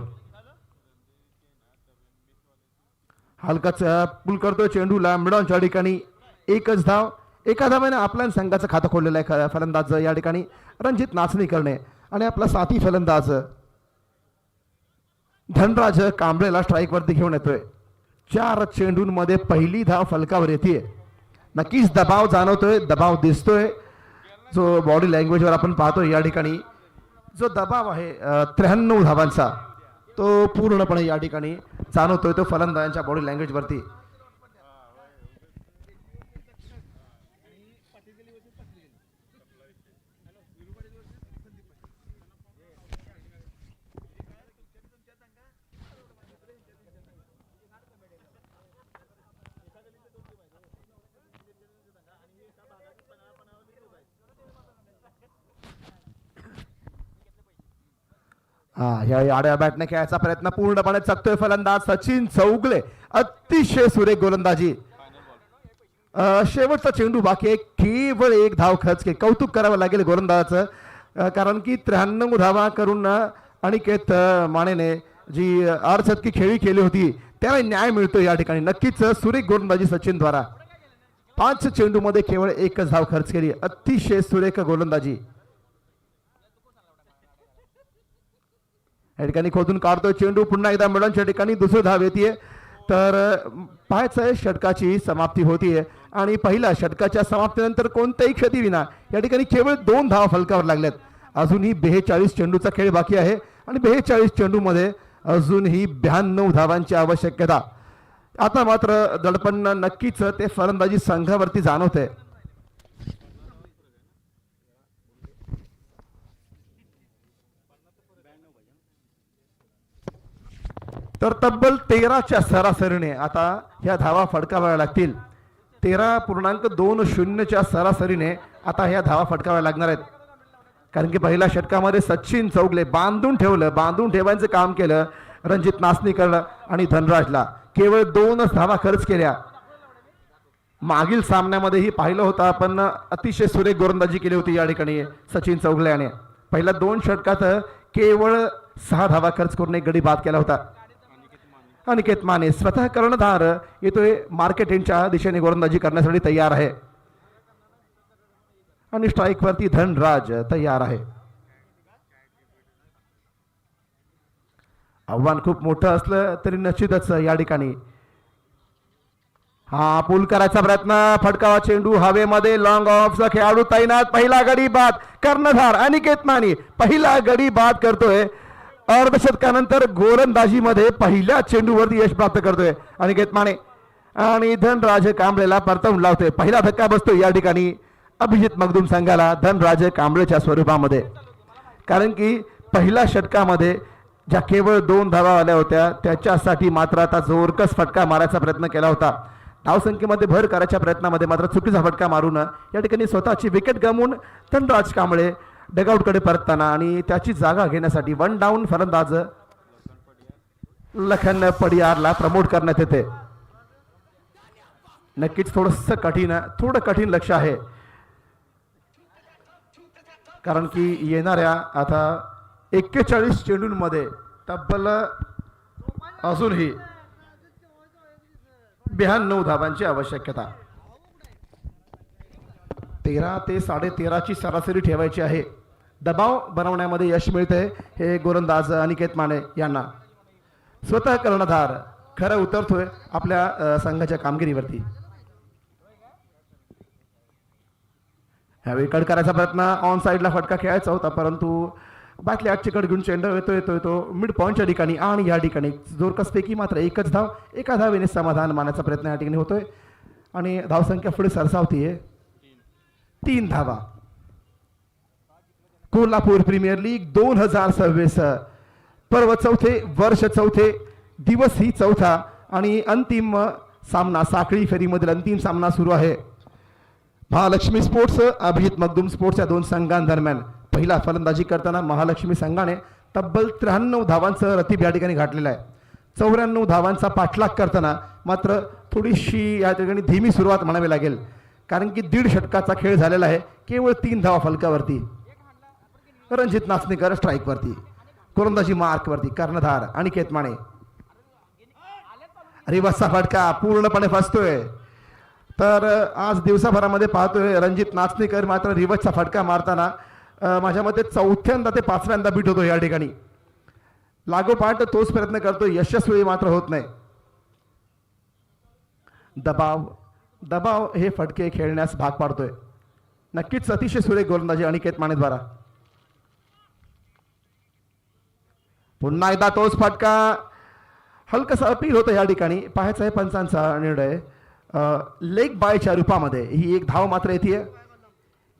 हलकाच पूल करतोय चेंडूला मिडॉनच्या ठिकाणी. एकच धाव. एका धावाने आपल्या संघाचं खातं खोललेलं आहे फलंदाज या ठिकाणी रणजित नाचणीकरने. आणि आपला साथी फलंदाज धनराज कांबळेला स्ट्राईक वरती घेऊन येतोय. 4 चेंडूंमध्ये पहिली धाव फलकावर येते. नक्कीच दबाव जाणवतोय. दबाव दिसतोय. जो बॉडी लँग्वेजवर आपण पाहतोय या ठिकाणी जो दबाव आहे 93 धावांचा तो पूर्णपणे या ठिकाणी जाणवतोय तो फलंदाजांच्या बॉडी लँग्वेज वरती. या आड्या बॅटने खेळायचा प्रयत्न पूर्णपणे चकतोय फलंदाज सचिन चौगले. अतिशय सुरेख गोलंदाजी. शेवटचा चेंडू बाकी आहे. केवळ 1 धाव खर्च केली. कौतुक करावं लागेल गोलंदाजाचं कारण की 93 धावा करून अनिकेत मानेने जी अर्धशतकी खेळी केली होती त्याला न्याय मिळतो या ठिकाणी. नक्कीच सुरेख गोलंदाजी सचिन द्वारा. 5 चेंडूमध्ये केवळ 1च धाव खर्च केली. अतिशय सुरेख गोलंदाजी. या ठिकाणी खोदून काढतोय चेंडू. पुन्हा एकदा मिडॉनच्या ठिकाणी दुसरी धाव येते. तर पाहायचं षटकाची समाप्ती होतीये आणि पहिल्या षटकाच्या समाप्तीनंतर कोणत्याही क्षतीविना या ठिकाणी केवळ 2 धावा फलकावर लागल्यात. अजूनही 42 चेंडूचा खेळ बाकी आहे आणि 42 चेंडूमध्ये अजूनही 92 धावांची आवश्यकता. आता मात्र दडपण नक्कीच ते फलंदाजी संघावरती जाणवते. तर तब्बल 13च्या सरासरीने आता ह्या धावा फटकाव्या लागतील. 13.20च्या सरासरीने आता ह्या धावा फटकाव्या लागणार आहेत. कारण की पहिल्या षटकामध्ये सचिन चौगले बांधून ठेवायचं काम केलं रणजित नाचणीकर आणि धनराजला. केवळ 2च धावा खर्च केल्या. मागील सामन्यामध्येही पाहिलं होतं आपण अतिशय सुरेख गोलंदाजी केली होती या ठिकाणी सचिन चौगले याने. पहिल्या 2 षटकात केवळ 6 धावा खर्च करून 1 गडी बाद केला होता. अनिकेत माने स्वतः कर्णधार येतोय. मार्केट एंडच्या दिशेने गोलंदाजी करण्यासाठी तयार आहे आणि स्ट्राईक वरती धनराज तयार आहे. आव्हान खूप मोठं असलं तरी निश्चितच या ठिकाणी हा पूल करायचा प्रयत्न, फटकावा चेंडू हवेमध्ये, लॉंग ऑफचा खेळाडू तैनात, पहिला गडी बाद, कर्णधार अनिकेत माने पहिला गडी बाद करतोय. अर्धशतकानंतर गोलंदाजीमध्ये पहिल्या चेंडूवरती यश प्राप्त करतोय अनिकेत माने आणि धनराज कांबळेला परतवून लावतोय. पहिला धक्का बसतो या ठिकाणी अभिजित मगदूम संघाला धनराज कांबळेच्या स्वरूपामध्ये, कारण की पहिल्या षटकामध्ये ज्या केवळ 2 धावा आल्या होत्या त्याच्यासाठी मात्र आता जोरकस फटका मारायचा प्रयत्न केला होता. धावसंख्येमध्ये भर करायच्या प्रयत्नामध्ये मात्र चुकीचा फटका मारून या ठिकाणी स्वतःची विकेट गमावून धनराज कांबळे डगआउटकडे परतताना आणि त्याची जागा घेण्यासाठी 1 डाऊन फलंदाज लखन पडियारला प्रमोट करण्यात येते. नक्कीच थोडं कठीण लक्ष आहे, कारण की येणाऱ्या आता 41 चेंडूंमध्ये तब्बल अजूनही 92 धावांची आवश्यकता. 13 ते 13.5ची सरासरी ठेवायची आहे. दबाव बनवण्यामध्ये यश मिळते हे गोलंदाज अनिकेत माने यांना. स्वतः कर्णधार खरं उतरतोय आपल्या संघाच्या कामगिरीवरती. ह्यावेळी कट करायचा प्रयत्न, ऑन साईडला फटका खेळायचा होता, परंतु बाटली आठची कट घेऊन चेंडू येतोय तो मिड पॉईंटच्या ठिकाणी आणि या ठिकाणी जोरकसपैकी मात्र एकच धाव, एका धावेने समाधान मानायचा प्रयत्न या ठिकाणी होतोय आणि धावसंख्या पुढे सरसावतीये 3 धावा. कोल्हापूर प्रीमियर लीग 2026 पर्व चौथे, वर्ष चौथे, दिवस ही चौथा आणि अंतिम सामना, साखळी फेरीमधील अंतिम सामना सुरू आहे. महालक्ष्मी स्पोर्ट्स अभिजित मगदूम स्पोर्ट्स या 2 संघांदरम्यान पहिला फलंदाजी करताना महालक्ष्मी संघाने तब्बल 93 धावांचं रतीब या ठिकाणी घातलेला आहे. 94 धावांचा पाठलाग करताना मात्र थोडीशी या ठिकाणी धीमी सुरुवात म्हणावी लागेल, कारण की 1.5 षटकाचा खेळ झालेला आहे. केवळ 3 धावा फलकावरती. रणजित नाचणीकर स्ट्राईकवरती, गोलंदाजी मार्कवरती कर्णधार अनिकेत माने. रिवर्सचा फटका पूर्णपणे फसतोय. तर आज दिवसाभरामध्ये पाहतोय रणजित नाचणीकर मात्र रिवर्सचा फटका मारताना माझ्या मते 4थ्यांदा ते 5व्यांदा बीट होतो या ठिकाणी. लागोपाठ तोच प्रयत्न करतो, यशस्वी मात्र होत नाही. दबाव हे फटके खेळण्यास भाग पाडतोय. नक्कीच अतिशय सुरेख गोलंदाजी अनिकेत मानेद्वारा. पुन्हा एकदा तोच फटका, हलकसा अपील होतं या ठिकाणी. पाहायचा आहे पंचांचा निर्णय. लेग बायच्या रूपामध्ये ही एक धाव मात्र येते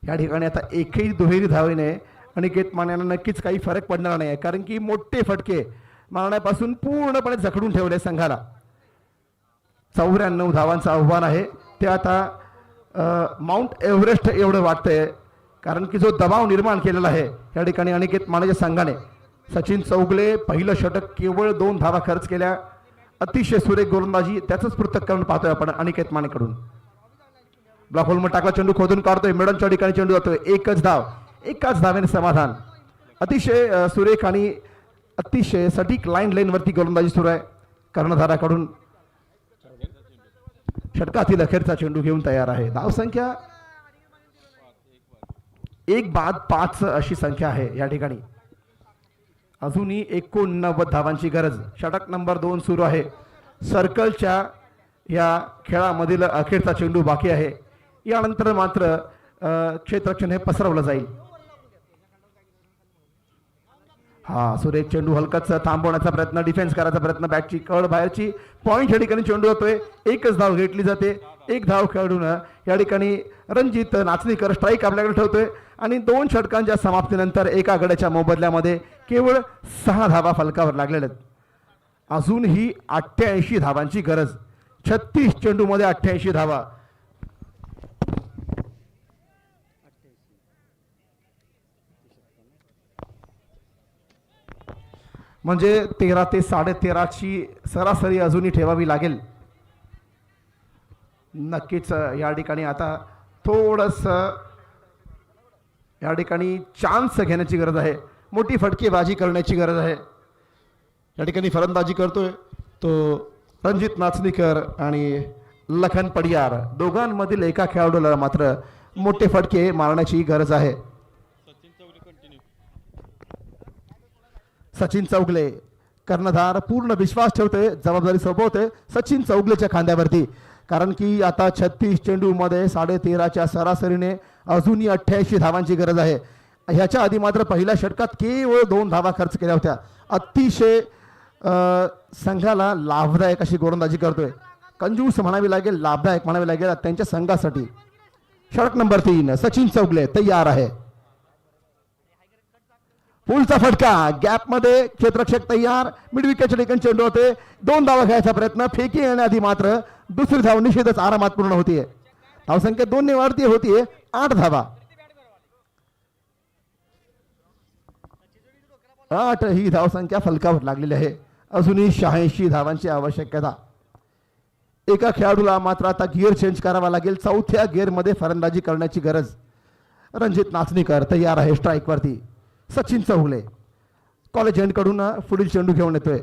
या ठिकाणी. आता एकही दुहेरी धावेने अनिकेत मानेंना नक्कीच काही फरक पडणार नाही, कारण की मोठे फटके मारण्यापासून पूर्णपणे जखडून ठेवले संघाला. 94 धावांचं आव्हान आहे ते आता माउंट एव्हरेस्ट एवढं वाटतंय, कारण की जो दबाव निर्माण केलेला आहे या ठिकाणी अनिकेत मानेच्या संघाने. सचिन चौगले पहिलं षटक केवळ 2 धावा खर्च केल्या. अतिशय सुरेख गोलंदाजी, त्याचंच पृथक्करण पाहतोय आपण अनिकेत मानेकडून. ब्लॉक होलमध्ये टाकला चेंडू, खोदून काढतोय, मिडनच्या ठिकाणी चेंडू जातोय. एकच धाव, एकाच धावेने समाधान. अतिशय सुरेख आणि अतिशय सटीक लाईनवरती गोलंदाजी सुरू आहे कर्णधाराकडून. षटकातील अखेरचा चेंडू घेऊन तयार आहे. धावसंख्या 1 बाद 5 अशी संख्या आहे या ठिकाणी. अजूनही 89 धावांची गरज. षटक नंबर 2 सुरू आहे. सर्कलच्या या खेळामधील अखेरचा चेंडू बाकी आहे. यानंतर मात्र क्षेत्ररक्षण हे पसरवलं जाईल. हा सुरेख चेंडू हलकाच थांबवण्याचा प्रयत्न, डिफेन्स करायचा प्रयत्न, बॅटची कड बाहेरची, पॉईंट या ठिकाणी चेंडू होतोय. एकच धाव घेतली जाते. 1 धाव खेळून या ठिकाणी रणजित नाचणीकर स्ट्राईक आपल्याकडे ठेवतोय आणि 2 षटकांच्या समाप्तीनंतर एका गड्याच्या मोबदल्यामध्ये केवळ 6 धावा फलकावर लागलेल्या आहेत. अजूनही 88 धावांची गरज. 36 चेंडूमध्ये 88 धावा. म्हणजे 13 ते 13.5ची सरासरी अजूनही ठेवावी लागेल. नक्कीच या ठिकाणी आता थोडस या ठिकाणी चान्स घेण्याची गरज आहे. मोठी फटकेबाजी करण्याची गरज आहे. या ठिकाणी फलंदाजी करतोय तो रणजित नाचणीकर आणि लखन पडियार. दोघांमधील एका खेळाडूला मात्र मोठे फटके मारण्याची गरज आहे. सचिन चौगले कर्णधार पूर्ण विश्वास ठेवतोय, जबाबदारी सोपवतोय सचिन चौगलेच्या खांद्यावरती. कारण की आता 36 चेंडूमध्ये 13.5च्या सरासरीने अजूनही 88 धावांची गरज आहे. ह्याच्या आधी मात्र पहिल्या षटकात केवळ 2 धावा खर्च केल्या होत्या. अतिशय संघाला लाभदायक अशी गोलंदाजी करतोय. कंजूस म्हणावी लागेल, लाभदायक म्हणावी लागेल त्यांच्या संघासाठी. षटक नंबर 3 सचिन चौगले तयार आहे. पुलचा फटका गॅपमध्ये क्षेत्ररक्षक तयार. मिड विकेटच्या ठिकाणी चेंडू होते. 2 धावा घ्यायचा प्रयत्न, फेकी येण्याआधी मात्र दुसरी धाव निश्चितच आरामात पूर्ण होतीये. धावसंख्या 2 ने वाढती होतीये. 8 धावा. 8 ही धावसंख्या फलकावर लागलेली आहे. अजूनही 86 धावांची आवश्यकता. एका खेळाडूला मात्र आता गिअर चेंज करावा लागेल. 4थ्या गिअरमध्ये फलंदाजी करण्याची गरज. रणजित नाचणीकर तयार आहे स्ट्राईक वरती. सचिन चौगले कॉलेज एंडकडून पुढील चेंडू घेऊन येतोय.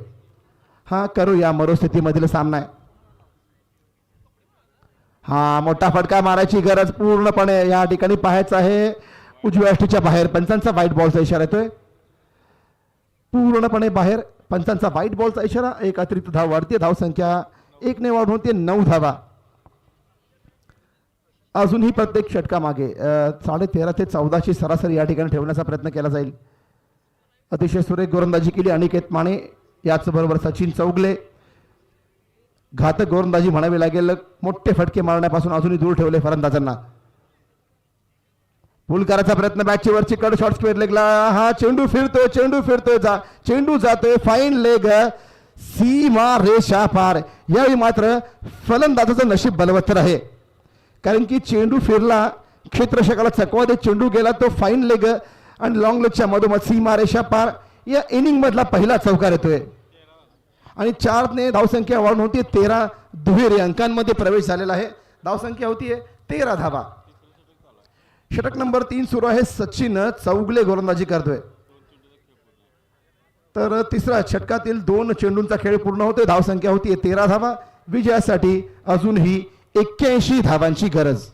हा करूया मरुस्थितीमधील सामना आहे. हा मोठा फटका मारायची गरज पूर्णपणे या ठिकाणी पाहायचं आहे. उजव्या अष्टीच्या बाहेर पंचांचा व्हाईट बॉलचा इशारा येतोय. पूर्णपणे बाहेर पंचांचा व्हाईट बॉलचा इशारा. एक अतिरिक्त धाव वाढते. धावसंख्या 1 ने वाढून होते 9 धावा. अजूनही प्रत्येक षटकामागे 13.5 ते 14ची सरासरी या ठिकाणी ठेवण्याचा प्रयत्न केला जाईल. अतिशय सुरेख गोलंदाजी केली अनिकेत माने. याचबरोबर सचिन चौगले घातक गोलंदाजी म्हणावी लागेल. मोठे फटके मारण्यापासून अजूनही दूर ठेवले फलंदाजांना. पुल करायचा प्रयत्न बॅटची वरची कड शॉर्ट स्क्वेअर लेगला. हा चेंडू फिरतोय, चेंडू जातोय फाईन लेग, सीमा रेषा पार. यावेळी मात्र फलंदाजाचं नशीब बलवत्तर आहे. कारण की चेंडू फिरला, क्षेत्ररक्षकाला चकवा देत चेंडू गेला. तो फाईन लेग आणि लॉंग लेगच्या मधोमध सीमा रेषा पार. या इनिंग मधला पहिला चौकार येतोय आणि 4 ने धावसंख्या वाढून होती 13. दुहेरी अंकांमध्ये प्रवेश झालेला आहे. धावसंख्या होतीये 13 धावा. षटक नंबर 3 सुरू आहे. सचिन चौगले गोलंदाजी करतोय. तर तिसरा षटकातील 2 चेंडूंचा खेळ पूर्ण होतोय. धावसंख्या होतीये 13 धावा. विजयासाठी अजूनही 81 धावांची गरज.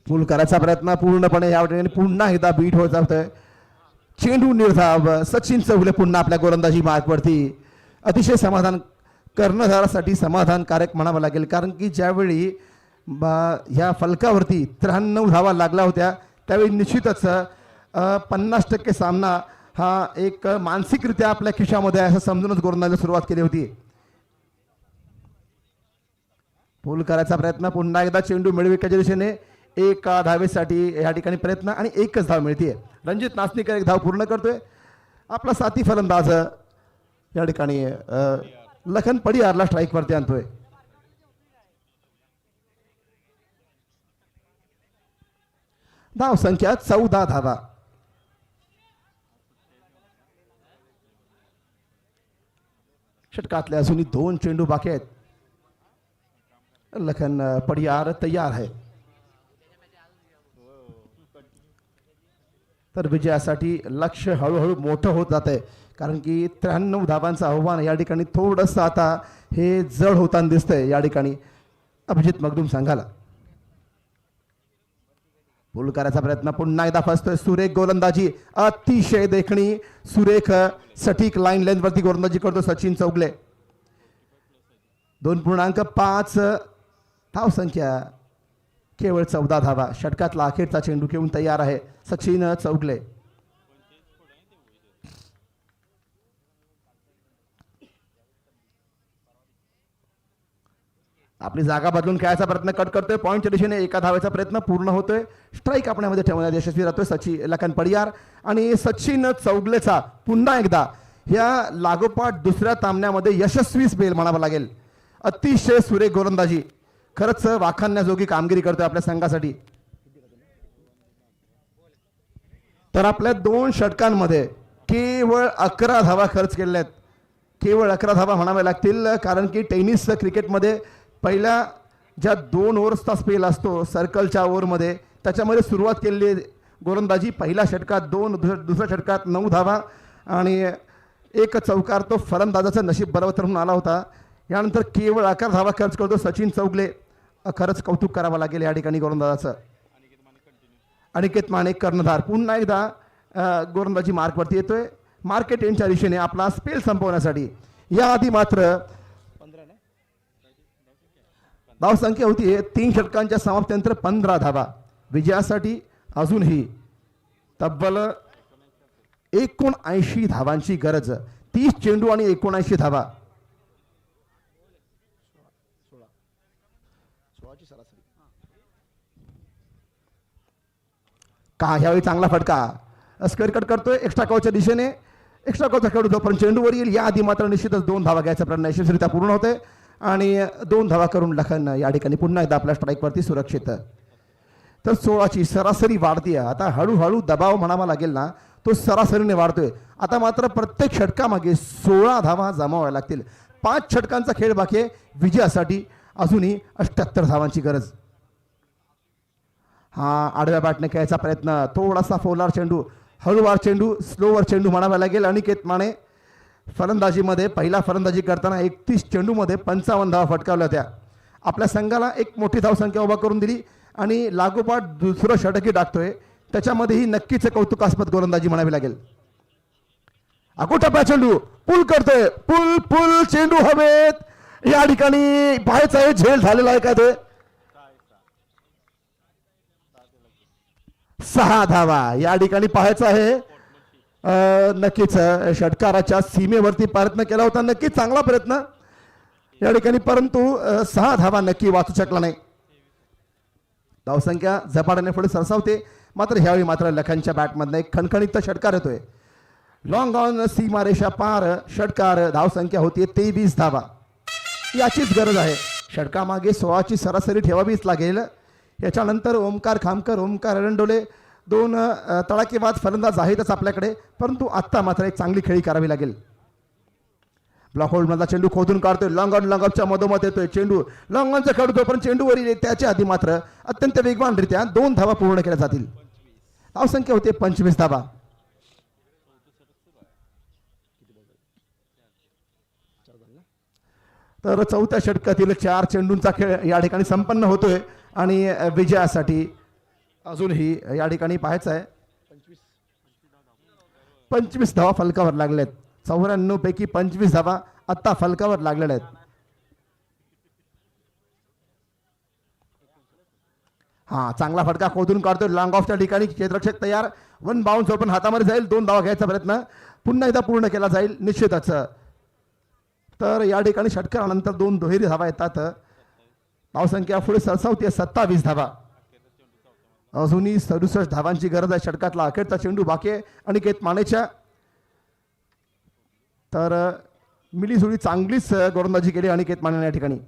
पूल करायचा प्रयत्न पूर्णपणे या ठिकाणी पुन्हा एकदा बीट होत जातोय. चेंडू निर्धाव. सचिन चौगले पुन्हा आपल्या गोलंदाजी मार्गवरती. अतिशय समाधान कर्णधारासाठी समाधानकारक म्हणावं लागेल. कारण की ज्यावेळी ह्या फलकावरती 93 धावा लागल्या होत्या त्यावेळी निश्चितच 50% सामना हा एक मानसिकरित्या आपल्या खिशामध्ये आहे असं समजूनच गोलंदाजीला सुरुवात केली होती. पूल करायचा प्रयत्न पुन्हा एकदा चेंडू मिळविण्याच्या दिशेने. 1 धावेसाठी या ठिकाणी प्रयत्न आणि 1च धाव मिळते. रणजित नाचणीकर 1 धाव पूर्ण करतोय. आपला साथी फलंदाज या ठिकाणी लखन पडियारला स्ट्राईक वरती आणतोय. धाव संख्या 14 धावा. षटकातले अजूनही 2 चेंडू बाकी आहेत. लखन पडियार तयार आहे. तर विजयासाठी लक्ष हळूहळू मोठं होत जात आहे. कारण की 93 धावांचं आव्हान या ठिकाणी थोडंसं आता हे जड होताना दिसतंय या ठिकाणी अभिजित मगदूम संघाला. पूल करायचा प्रयत्न पुन्हा एकदा फसतोय. सुरेख गोलंदाजी, अतिशय देखणी, सुरेख सटीक लाईन लेंथ वरती गोलंदाजी करतो सचिन चौगले. 2.5 धाव संख्या, केवळ 14 धावा. षटकातला अखेरचा चेंडू घेऊन तयार आहे सचिन चौगले. आपली जागा बदलून खेळायचा प्रयत्न कट करतोय. पॉईंटच्या दिशेने 1 धावेचा प्रयत्न पूर्ण होतोय. स्ट्राईक आपल्यामध्ये ठेवण्यात यशस्वी राहतोय सचिन लखन पडियार. आणि सचिन चौगलेचा पुन्हा एकदा या लागोपाठ दुसऱ्या सामन्यामध्ये यशस्वी स्पेल म्हणावा लागेल. अतिशय सुरेख गोलंदाजी, खरंच वाखाणण्याजोगी कामगिरी करतोय आपल्या संघासाठी. तर आपल्या 2 षटकांमध्ये केवळ 11 धावा खर्च केलेल्या आहेत. केवळ 11 धावा म्हणाव्या लागतील. कारण की टेनिस क्रिकेटमध्ये पहिल्या ज्या 2 ओव्हर्सचा स्पेल असतो सर्कलच्या ओव्हरमध्ये, त्याच्यामध्ये सुरुवात केलेली गोलंदाजी पहिल्या षटकात 2, दुसऱ्या षटकात 9 धावा आणि एक चौकार तो फलंदाजाचं नशीब बरोबर म्हणून आला होता. यानंतर केवळ 11 धावा खर्च करतो सचिन चौगले. खरंच कौतुक करावं लागेल या ठिकाणी गोलंदाजाचं. अनिकेत माने कर्णधार पुन्हा एकदा गोलंदाजी मार्कवरती येतोय. मार्केट एंडच्या दिशेने आपला स्पेल संपवण्यासाठी. याआधी मात्र धावसंख्या होती 3 षटकांच्या समाप्तीनंतर 15 धावा. विजयासाठी अजूनही तब्बल 79 धावांची गरज. 30 चेंडू आणि 79 धावा. का ह्यावेळी चांगला फटका स्क्वेअर कट करतोय एक्स्ट्रा कॉच्या दिशेने. एक्स्ट्रा कॉचा खेळू जोपर्यंत चेंडूवर येईल. याआधी मात्र निश्चितच 2 धावा घ्यायचा प्रयत्न यशस्वीरित्या पूर्ण होते आणि 2 धावा करून लखन या ठिकाणी पुन्हा एकदा आपल्या स्ट्राईकवरती सुरक्षित. तर 16ची सरासरी वाढती आहे. आता हळूहळू दबाव म्हणावा लागेल ना तो सरासरीने वाढतोय. आता मात्र प्रत्येक षटकामागे 16 धावा जमाव्या लागतील. 5 षटकांचा खेळ बाकी आहे. विजयासाठी अजूनही 78 धावांची गरज. हा आडव्या बॅटने खेळायचा प्रयत्न. थोडासा फोलार चेंडू, हळूवार चेंडू, स्लोवर चेंडू म्हणावा लागेल. अनिकेत माने फलंदाजीमध्ये पहिला फलंदाजी करताना 31 चेंडूमध्ये 55 धावा फटकावल्या होत्या. आपल्या संघाला एक मोठी धावसंख्या उभा करून दिली आणि लागोपाठ दुसरं षटकही टाकतोय. त्याच्यामध्येही नक्कीच कौतुकास्पद गोलंदाजी म्हणावी लागेल. अकोटप्पा चेंडू पुल करतोय. पुल पुल चेंडू हवेत. या ठिकाणी पाहायचं आहे झेल झालेला आहे का ते. 6 धावा या ठिकाणी पाहायचं आहे. नक्कीच षटकाराच्या सीमेवरती प्रयत्न केला होता. नक्कीच चांगला प्रयत्न या ठिकाणी, परंतु 6 धावा नक्की वाचू शकला नाही. धावसंख्या झपाट्याने पुढे सरसावते. मात्र ह्यावेळी मात्र लखनच्या बॅटमधनं एक खणखणीत षटकार येतोय. लॉंग ऑन सीमारेषा पार षटकार. धावसंख्या होती 23 धावा. याचीच गरज आहे. षटकामागे 16ची सरासरी ठेवावीच लागेल. याच्यानंतर ओमकार खामकर, ओमकार एरंडोले 2 तडाखेबाज फलंदाज आहेतच आपल्याकडे, परंतु आत्ता मात्र एक चांगली खेळी करावी लागेल. ब्लॉक होल्डमधला चेंडू खोदून काढतोय. लॉंग ऑन लॉंग ऑफच्या मधोमध येतोय चेंडू. लॉंग ऑनचा खेळतोय पण चेंडूवर येईल. त्याच्या आधी मात्र अत्यंत वेगवानरित्या 2 धावा पूर्ण केल्या जातील. धावसंख्या होते 25 धावा. तर 4थ्या षटकातील 4 चेंडूंचा खेळ या ठिकाणी संपन्न होतोय आणि विजयासाठी अजूनही या ठिकाणी पाहायचं आहे 25 धावा फलकावर लागल्या आहेत. 94 पैकी 25 धावा आत्ता फलकावर लागलेल्या आहेत. हा चांगला फटका खोदून काढतोय. लॉंग ऑफच्या ठिकाणी क्षेत्ररक्षक तयार. 1 बाउन्स ओपन हातामध्ये जाईल. 2 धावा घ्यायचा प्रयत्न पुन्हा एकदा पूर्ण केला जाईल निश्चितच. तर या ठिकाणी षटकारानंतर 2 दुहेरी धावा येतात. धावसंख्या पुढे सरसावते 27 धावा. अजूनही 67 धावांची गरज आहे. षटकातला अखेरचा चेंडू बाकी आहे अनिकेत मानेच्या. तर मिलीजुळी चांगलीच गोलंदाजी केली अनिकेत माने या ठिकाणी.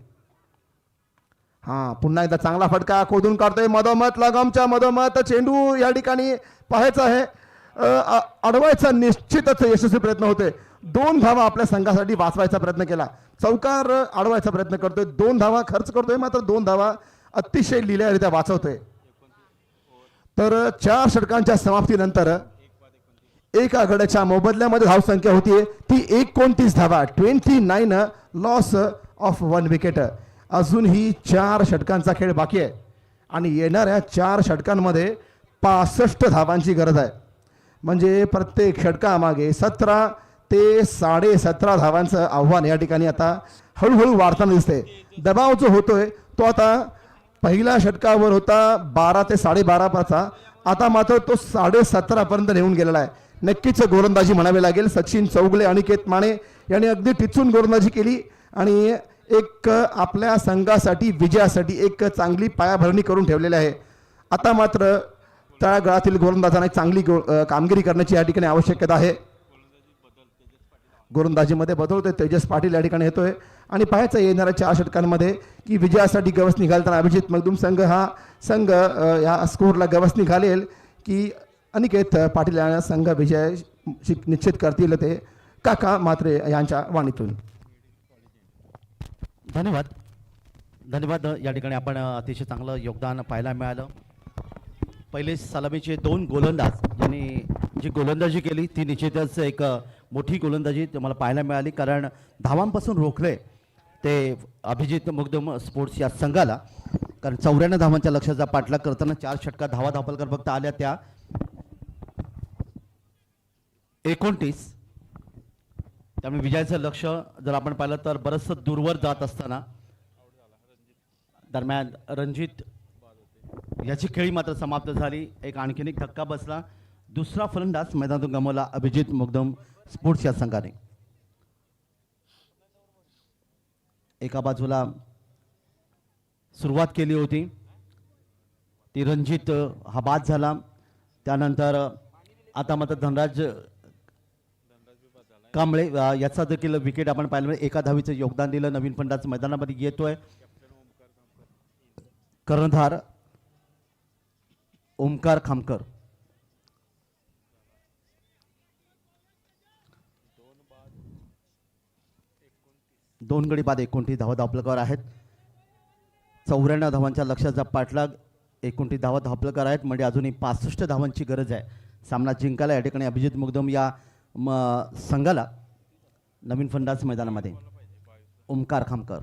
हा पुन्हा एकदा चांगला फटका खोदून काढतोय. मधोमध लगामच्या मधोमध चेंडू या ठिकाणी पाहायचा आहे. अडवायचा निश्चितच यशस्वी प्रयत्न होतोय. 2 धावा आपल्या संघासाठी वाचवायचा प्रयत्न केला. चौकार अडवायचा प्रयत्न करतोय. 2 धावा खर्च करतोय मात्र 2 धावा अतिशय लिहिल्यारित्या वाचवतोय. तर 4 षटकांच्या समाप्तीनंतर एका गड्याच्या मोबदल्यामध्ये धावसंख्या होती ती 29 धावा. 29 लॉस ऑफ 1 विकेट. अजूनही 4 षटकांचा खेळ बाकी आहे आणि येणाऱ्या 4 षटकांमध्ये 65 धावांची गरज आहे. म्हणजे प्रत्येक षटकामागे 17 ते 17.5 धावांचं आव्हान या ठिकाणी आता हळूहळू वाढताना दिसते. दबाव जो होतोय तो आता पहिल्या षटकावर होता 12 ते 12.5चा. आता मात्र तो 17.5 पर्यंत नेऊन गेलेला आहे. नक्कीच गोलंदाजी म्हणावी लागेल. सचिन चौगले, अनिकेत माने यांनी अगदी टिचून गोलंदाजी केली आणि एक आपल्या संघासाठी विजयासाठी एक चांगली पायाभरणी करून ठेवलेली आहे. आता मात्र तळागाळातील गोलंदाजांना एक चांगली कामगिरी करण्याची या ठिकाणी आवश्यकता आहे. गोलंदाजीमध्ये बदलतोय तेजस पाटील या ठिकाणी येतोय आणि पाहायचं येणाऱ्या 4 षटकांमध्ये की विजयासाठी गवस निघालताना अभिजित मगदूम संघ या स्कोरला गवस निघालेल की अनिकेत पाटील यांना संघ विजय निश्चित करतील ते काका मात्रे यांच्या वाणीतून. धन्यवाद. या ठिकाणी आपण अतिशय चांगलं योगदान पाहायला मिळालं. पहिले सलामीचे 2 गोलंदाज ज्यांनी जी गोलंदाजी केली ती निश्चितच एक मोठी गोलंदाजी तुम्हाला पाहायला मिळाली, कारण धावांपासून रोखले ते अभिजित मुग्धम स्पोर्ट्स या संघाला, कारण 94 धावांच्या लक्ष्याचा पाठलाग करताना 4 षटकात धावा दाखल फक्त आल्या त्या 29. त्यामुळे विजयाचं लक्ष जर आपण पाहिलं तर बरंचसं दूरवर जात असताना दरम्यान रणजित याची खेळी मात्र समाप्त झाली. एक आणखीन एक धक्का बसला. दुसरा फलंदाज मैदानातून गमावला अभिजित मुग्धम स्पोर्ट्स या संघाने. एका बाजूला सुरुवात केली होती ती रणजित हा बाद झाला. त्यानंतर आता मात्र धनराज कांबळे याचा देखील विकेट आपण पाहिलं. एका धावीचं योगदान दिलं. नवीन फलंदाज मैदानामध्ये येतोय कर्णधार ओमकार खामकर. दोन गडी बाद 29 धावा धापलकर आहेत. 94 धावांच्या लक्ष्याचा पाठलाग 29 धावा धापलकर आहेत. म्हणजे अजूनही 65 धावांची गरज आहे सामना जिंकायला. या ठिकाणी अभिजित मुग्धम या संघाला नवीन फलंदाज मैदानामध्ये ओमकार खामकर.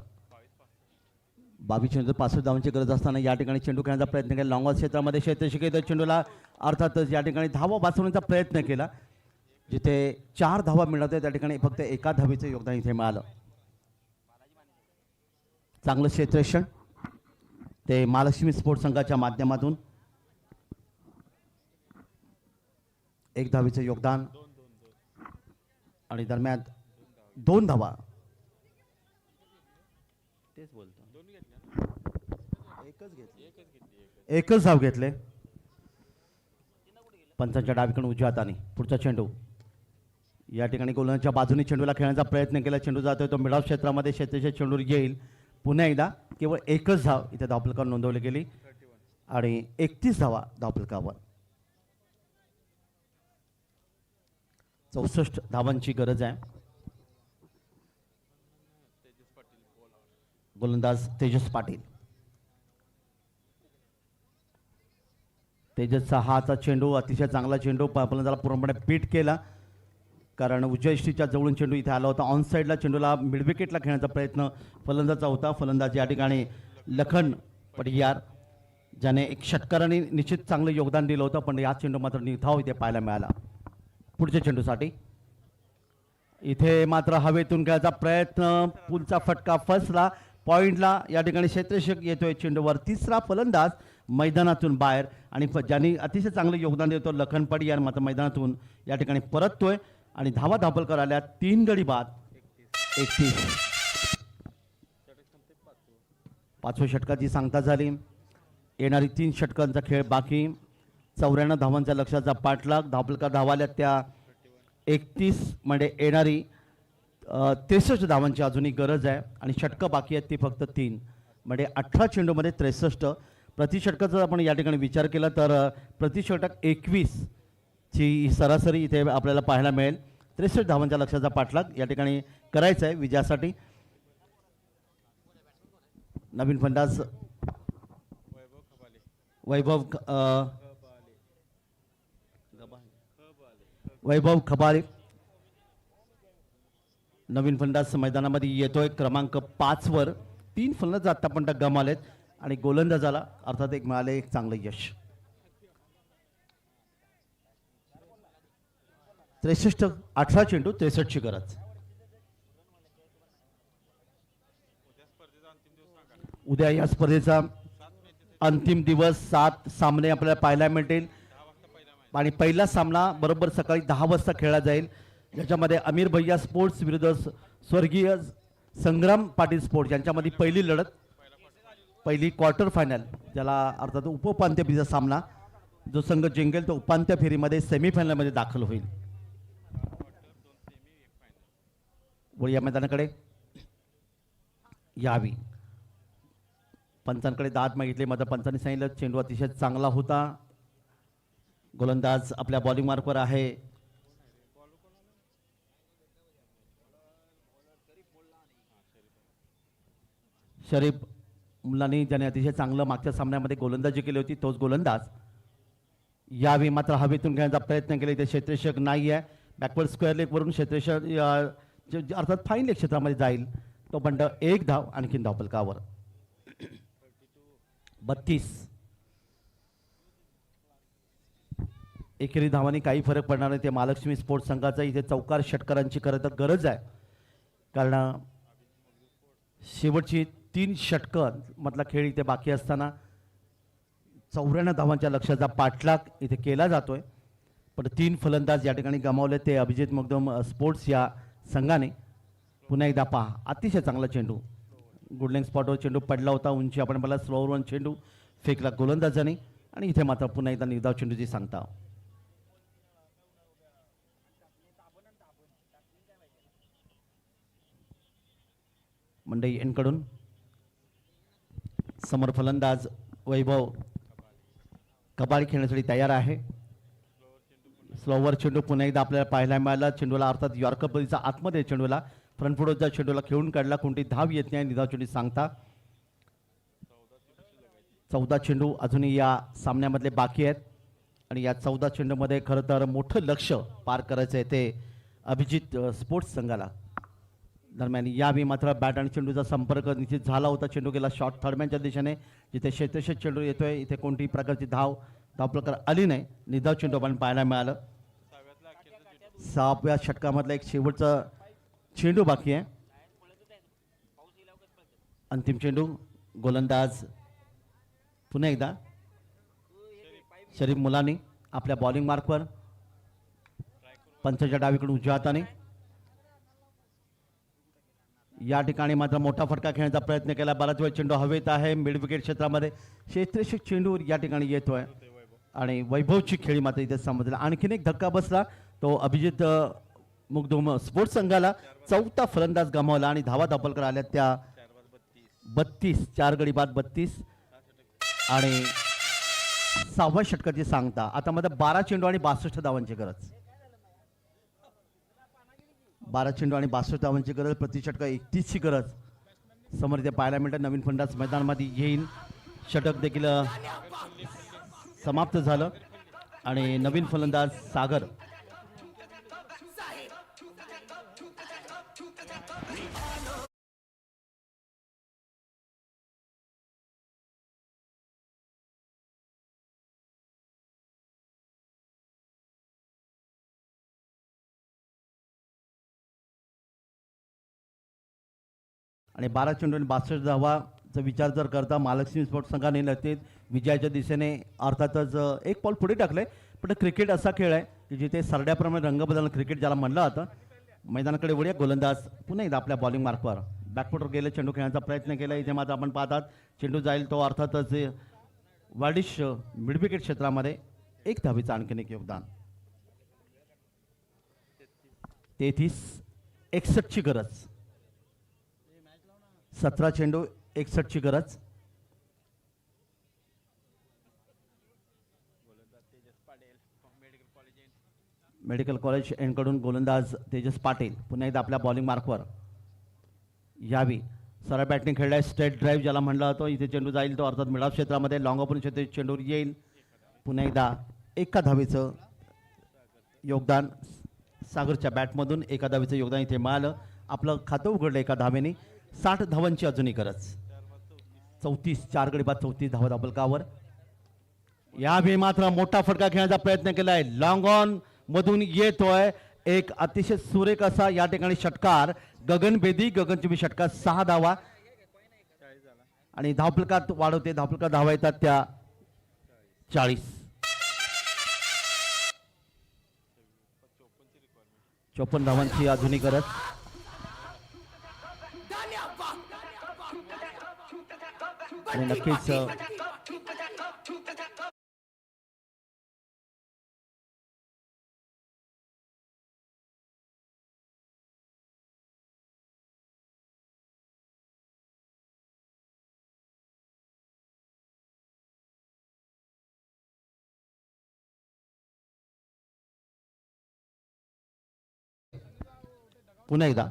22 चेंडू 65 धावांची गरज असताना या ठिकाणी चेंडू खेळण्याचा प्रयत्न केला. लॉंग क्षेत्रामध्ये क्षेत्रशिकेत चेंडूला अर्थातच या ठिकाणी धावा वाचवण्याचा प्रयत्न केला. जिथे 4 धावा मिळत त्या ठिकाणी फक्त एका धावेचं योगदान इथे मिळालं. चांगलं क्षेत्ररक्षण ते महालक्ष्मी स्पोर्ट्स संघाच्या माध्यमातून. 1 धावेचं योगदान आणि दरम्यान 2 धावा. तेच बोलतो एकच धाव घेतले. पंचांच्या डावीकडून उजव्या हाताने पुढचा चेंडू या ठिकाणी गोलंदाजच्या बाजूने चेंडूला खेळण्याचा प्रयत्न केला. चेंडू जातोय तो मिडाव क्षेत्रामध्ये. क्षेत्राच्या चेंडूवर येईल. पुन्हा एकदा केवळ एकच धाव इथे धावफलकावर नोंदवली गेली आणि 31 धावा धावफलकावर. 64 धावांची गरज आहे. गोलंदाज तेजस पाटील. तेजसचा हाचा चेंडू अतिशय चांगला चेंडू फलंदाजाला पूर्णपणे बीट केला, कारण उजव्या इष्टीच्या जवळून चेंडू इथे आला होता. ऑन साईडला चेंडूला मिड विकेटला खेळण्याचा प्रयत्न फलंदाजाचा होता. फलंदाज या ठिकाणी लखन पडियार ज्याने एक षटकाराने निश्चित चांगलं योगदान दिलं होतं, पण या चेंडू मात्र निधाव इथे पाहायला मिळाला. पुढच्या चेंडूसाठी इथे मात्र हवेतून खेळायचा प्रयत्न. पुलचा फटका फसला. पॉईंटला या ठिकाणी क्षेत्ररक्षक येतोय चेंडूवर. तिसरा फलंदाज मैदानातून बाहेर आणि ज्यांनी अतिशय चांगलं योगदान देतो लखन पडियार मात्र मैदानातून या ठिकाणी परततोय आणि धावा धापलकर आल्या. 3 गडी बाद 31. 5व्या षटकाची सांगता झाली. येणारी 3 षटकांचा खेळ बाकी. 94 धावांच्या लक्ष्याचा पाठलाग. धापलकर धावाल्या त्या 31 म्हणजे येणारी 63 धावांची अजूनही गरज आहे आणि षटकं बाकी आहेत ती फक्त 3 म्हणजे 18 चेंडूमध्ये 63. प्रति षटकाचा आपण या ठिकाणी विचार केला तर प्रति षटक 21 ची सरासरी इथे आपल्याला पाहायला मिळेल. 63 धावांच्या लक्ष्याचा पाठलाग या ठिकाणी करायचा आहे विजयासाठी. नवीन फलंदाज वैभव खबाले नवीन फलंदाज मैदानामध्ये येतोय. क्रमांक 5 वर 3 फलंदाज आतापर्यंत गमावलेत आणि गोलंदाजाला अर्थात एक मिळाले एक चांगलं यश. 63 18 चेंडू 63 ची गरज. उद्या या स्पर्धेचा अंतिम दिवस. 7 सामने आपल्याला पाहायला मिळतील आणि पहिला सामना बरोबर सकाळी 10 वाजता खेळला जाईल, ज्याच्यामध्ये अमीर भैया स्पोर्ट्स विरुद्ध स्वर्गीय संग्राम पाटील स्पोर्ट्स यांच्यामध्ये पहिली लढत, पहिली क्वार्टर फायनल, ज्याला अर्थात उपांत्य फेरीचा सामना. जो संघ जिंकेल तो उपांत्य फेरीमध्ये सेमीफायनलमध्ये दाखल होईल. व या मैदानाकडे यावी. पंचांकडे दाद मागितले मात्र पंचांनी सांगितलं चेंडू अतिशय चांगला होता. गोलंदाज आपल्या बॉलिंग मार्कवर आहे. शरीफ मुलानी ज्याने अतिशय चांगलं मागच्या सामन्यामध्ये गोलंदाजी केली होती तोच गोलंदाज यावेळी मात्र हवेतून खेळण्याचा प्रयत्न केला. इथे क्षेत्ररक्षक नाही आहे. बॅकवर्ड स्क्वेअर लेगवरून क्षेत्ररक्षक अर्थात फाईन लेग क्षेत्रामध्ये जाईल. तो बंड एक धाव आणखीन धावफलकावर 32. एकेरी धावांनी काही फरक पडणार नाही. ते महालक्ष्मी स्पोर्ट्स संघाचा इथे चौकार षटकारांची खरं तर गरज आहे. कारण शेवटची 3 षटकं मधला खेळ इथे बाकी असताना 94 धावांच्या लक्ष्याचा पाठलाग इथे केला जातोय. पण 3 फलंदाज या ठिकाणी गमावले. ते अभिजित मगदुम स्पोर्ट्स या संघाने. पुन्हा एकदा पहा, अतिशय चांगला चेंडू गुडलिंग स्पॉटवर चेंडू पडला होता. उंची आपण मला स्लोअरवर चेंडू फेकला गोलंदाजाने आणि इथे मात्र पुन्हा एकदा निर्धाव चेंडूची सांगता. मंडई यांकडून समोर फलंदाज वैभव कबाडी खेळण्यासाठी तयार आहे. स्लोवर चेंडू पुन्हा एकदा आपल्याला पाहायला मिळाला. चेंडूला अर्थात यॉर्कर पद्धतीचा आतमध्ये चेंडूला फ्रंट फुटचा चेंडूला खेळून काढला. कोणती धाव येत नाही. निधाव चेंडू सांगता. 14 चेंडू अजूनही या सामन्यामधले बाकी आहेत आणि या 14 चेंडूमध्ये खरं तर मोठं लक्ष पार करायचं आहे ते अभिजित स्पोर्ट्स संघाला. दरम्यान यावेळी मात्र बॅट आणि चेंडूचा संपर्क निश्चित झाला होता. चेंडू गेला शॉर्ट थर्डमॅनच्या दिशेने. जिथे क्षेत्ररक्षक चेंडू येतोय इथे कोणतीही प्रकारची धाव प्रकार आली नाही. निधाव चेंडू आपण पाहायला मिळालं. 6व्या षटकामधला एक शेवटचा चेंडू बाकी आहे. अंतिम चेंडू गोलंदाज पुन्हा एकदा शरीफ मुलानी आपल्या बॉलिंग मार्कवर. पंचाच्या डावीकडून उजव्या हाताने. या ठिकाणी मात्र मोठा फटका खेळण्याचा प्रयत्न केला. बराच वेळ चेंडू हवेत आहे. मिड विकेट क्षेत्रामध्ये क्षेत्ररक्षक चेंडू या ठिकाणी येतोय आणि वैभवची खेळी मात्र इथे समजला. आणखीन एक धक्का बसला तो अभिजित मुगदुम स्पोर्ट्स संघाला. 4था फलंदाज गमावला आणि धावा दाखल आल्या त्या 32. 4 गडी बाद 32 आणि 6व्या षटकाची सांगता. आता मध्ये 12 चेंडू आणि 62 धावांची गरज. 12 चेंडू आणि 62 धावांची गरज. प्रति षटक 31 ची गरज समोर इथे पाहायला मिळतं. नवीन फलंदाज मैदानामध्ये येईल. षटक देखील समाप्त झालं आणि नवीन फलंदाज सागर. आणि 12 चेंडू आणि 62 धावाचा विचार जर करता महालक्ष्मी स्पोर्ट्स संघाने नक्कीच विजयाच्या दिशेने अर्थातच एक पाऊल पुढे टाकले. पण क्रिकेट असा खेळ आहे की जिथे सरड्याप्रमाणे रंग बदलणं क्रिकेट ज्याला म्हणलं जातं. मैदानाकडे वळूया. गोलंदाज पुन्हा एकदा आपल्या बॉलिंग मार्कवर बॅकफुटवर गेले. चेंडू खेळण्याचा प्रयत्न केला. इथे मात्र आपण पाहतात चेंडू जाईल तो अर्थातच वाडिश मिड विकेट क्षेत्रामध्ये 1 धावेचं आणखीन एक योगदान. 33-61 ची गरज. 17 चेंडू 61 ची गरज. मेडिकल कॉलेज यांकडून गोलंदाज तेजस पाटील पुन्हा एकदा आपल्या बॉलिंग मार्कवर. यावी सरळ बॅटिंग खेळलाय. स्ट्रेट ड्राईव्ह ज्याला म्हणलं जातो. इथे चेंडू जाईल तो अर्थात मिडाव क्षेत्रामध्ये लॉंग ऑपन क्षेत्र चेंडूवर येईल. पुन्हा एकदा 1 धावेचं योगदान सागरच्या बॅटमधून. 1 धावेचं योगदान इथे मिळालं. आपलं खातं उघडलं 1 धावेने. 60 धावांची अजूनही गरज. 34. 4 गडी बाद 34 धावा दाबलकावर. यावेळी मात्र मोठा फटका खेळण्याचा प्रयत्न केलाय. लॉंग ऑन मधून येतोय एक अतिशय सुरेख असा या ठिकाणी षटकार. गगनभेदी गगनचुंबी षटकार. 6 धावा आणि धावफलकात वाढवते. धावफलकात धावा येतात त्या 40. 54 धावांची अजूनही गरज. आणि नक्कीच पुन्हा एकदा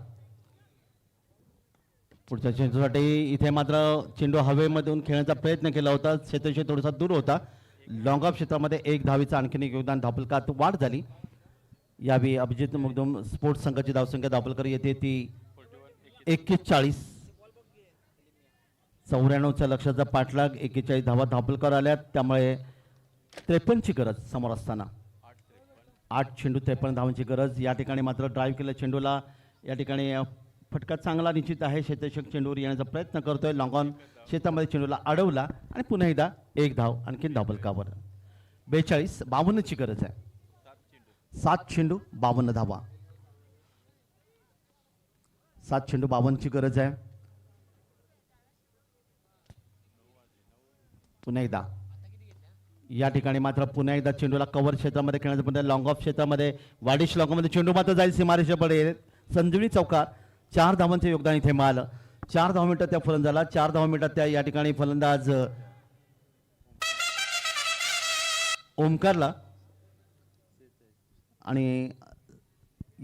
पुढच्या चेंडूसाठी इथे मात्र चेंडू हवेमधून खेळण्याचा प्रयत्न केला होता. क्षेत्रक्षक थोडासा दूर होता लॉंग ऑफ क्षेत्रामध्ये 1 धावेचं आणखीन एक योगदान, धावफलकात वाढ झाली. यावेळी अभिजित मुगदुम स्पोर्ट्स संघाची धावसंख्या धावफलकर येते ती 41. 94च्या लक्षाचा पाठलाग, 41 धावा धावफलकर आल्यात. त्यामुळे 53ची गरज समोर असताना 8 चेंडू 53 धावांची गरज. या ठिकाणी मात्र ड्राईव्ह केलं चेंडूला. या ठिकाणी फटका चांगला निश्चित आहे. क्षेत्ररक्षक चेंडूवर येण्याचा प्रयत्न करतोय. लॉंग ऑन क्षेत्रामध्ये चेंडूला अडवला आणि पुन्हा एकदा 1 धाव आणखीन धावफलकावर. 42. 52ची गरज आहे. 7 चेंडू 52 धावा. 7 चेंडू 52ची गरज आहे. पुन्हा एकदा या ठिकाणी मात्र पुन्हा एकदा चेंडूला कव्हर क्षेत्रामध्ये खेळण्याचा प्रयत्न. लॉंग ऑफ क्षेत्रामध्ये वाडिश लॉंगमध्ये चेंडू मात्र जाईल सीमारेषेकडे. संजीवनी चौकार. 4 धावांचे योगदान इथे मिळालं. 4 धाव मिनिटात त्या फलंदाजाला, 4 धाव मिनिटात त्या या ठिकाणी फलंदाज ओमकारला. आणि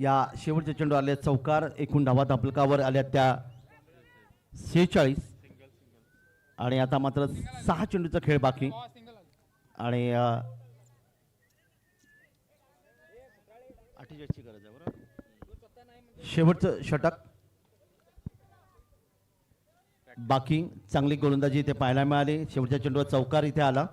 या शेवटचे चेंडू आले चौकार. एकूण धावा धावफलकावर आल्या त्या 46. आणि आता मात्र 6 चेंडूचा खेळ बाकी. आणि 48ची गरज आहे बरोबर. शेवटचं षटक बाकी. चांगली गोलंदाजी इथे पाहायला मिळाली. शेवटच्या चेंडूवर चौकार इथे आला.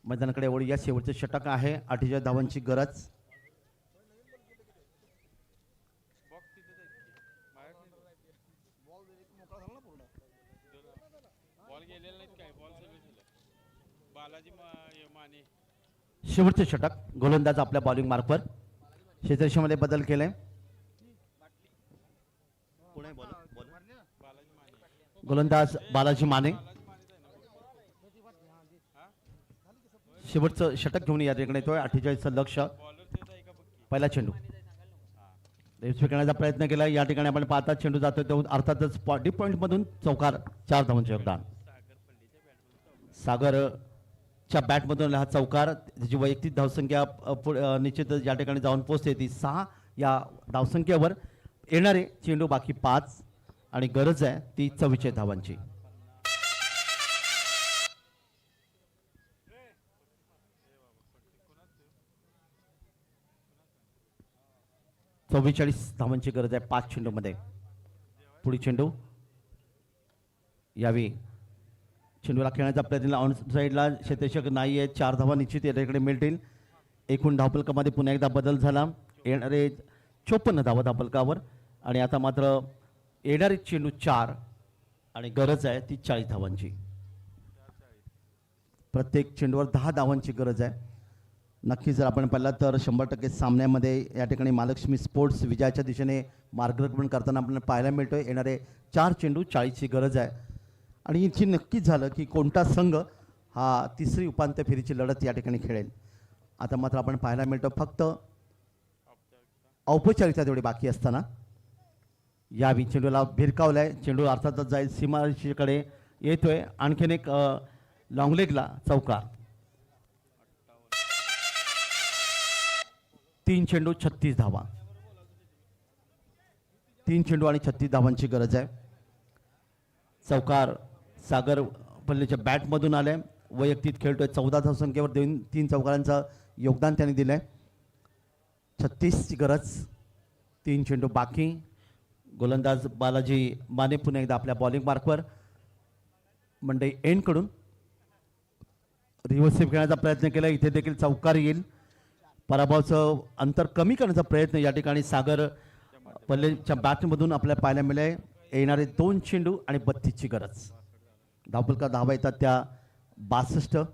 मैदानाकडे एवढी या शेवटचं षटक आहे. 48 धावांची गरज. शेवटचे षटक. गोलंदाज आपल्या बॉलिंग मार्कवर क्षेत्ररक्षणामध्ये बदल केले. गोलंदाज बालाजी माने शेवटचं षटक घेऊन या ठिकाणी येतोय. 48चं लक्ष. पहिला चेंडू करण्याचा प्रयत्न केला. या ठिकाणी आपण पाहता चेंडू जातोय तो अर्थातच डीप पॉईंट मधून चौकार. 4 धावांचे योगदान. सागरच्या बॅटमधून हा चौकार. त्याची वैयक्तिक धावसंख्या निश्चितच या ठिकाणी जाऊन पोहोचते ती 6. या धावसंख्येवर येणारे चेंडू बाकी 5 आणि गरज आहे ती 44 धावांची. चव्वेचाळीस धावांची गरज आहे 5 चेंडूमध्ये. पुढील चेंडू. यावेळी चेंडूला खेळण्याचा प्रयत्न. ऑन साईडला क्षेत्ररक्षक नाही आहे. 4 धावा निश्चित या ठिकाणी मिळतील. एकूण धावफलकामध्ये पुन्हा एकदा बदल झाला. येणारे 54 धावा धावफलकावर. आणि आता मात्र येणारे चेंडू 4 आणि गरज आहे ती 40 धावांची. प्रत्येक चेंडूवर 10 धावांची गरज आहे. नक्की जर आपण पाहिलं तर 100% सामन्यामध्ये या ठिकाणी महालक्ष्मी स्पोर्ट्स विजयाच्या दिशेने मार्गदर्शन करताना आपल्याला पाहायला मिळतोय. येणारे 4 चेंडू 40ची गरज आहे. आणि इथे नक्कीच झालं की कोणता संघ हा 3री उपांत्य फेरीची लढत या ठिकाणी खेळेल. आता मात्र आपण पाहायला मिळतो फक्त औपचारिकता तेवढी बाकी असताना या चेंडूला भिरकावलाय. चेंडू अर्थातच जाईल सीमारेषेकडे येतोय. आणखीन एक लॉंगलेगला चौकार. 3 चेंडू 36 धावा. 3 चेंडू आणि 36 धावांची गरज आहे. चौकार सागर पल्लेच्या बॅटमधून आले. वैयक्तिक खेळतोय. 14 धावसंख्येवर 3 चौकारांचं योगदान त्यांनी दिलंय. 36ची गरज. 3 चेंडू बाकी. गोलंदाज बालाजी माने पुन्हा एकदा आपल्या बॉलिंग मार्कवर. मंडई एंडकडून रिव्हर्सिव्ह खेळण्याचा प्रयत्न केला. इथे देखील चौकार येईल. पराभवाचं अंतर कमी करण्याचा प्रयत्न या ठिकाणी सागर पल्लेच्या बॅटमधून आपल्याला पाहायला मिळेल. येणारे 2 चेंडू आणि 32ची गरज. धावफलका धावा येतात त्या 62.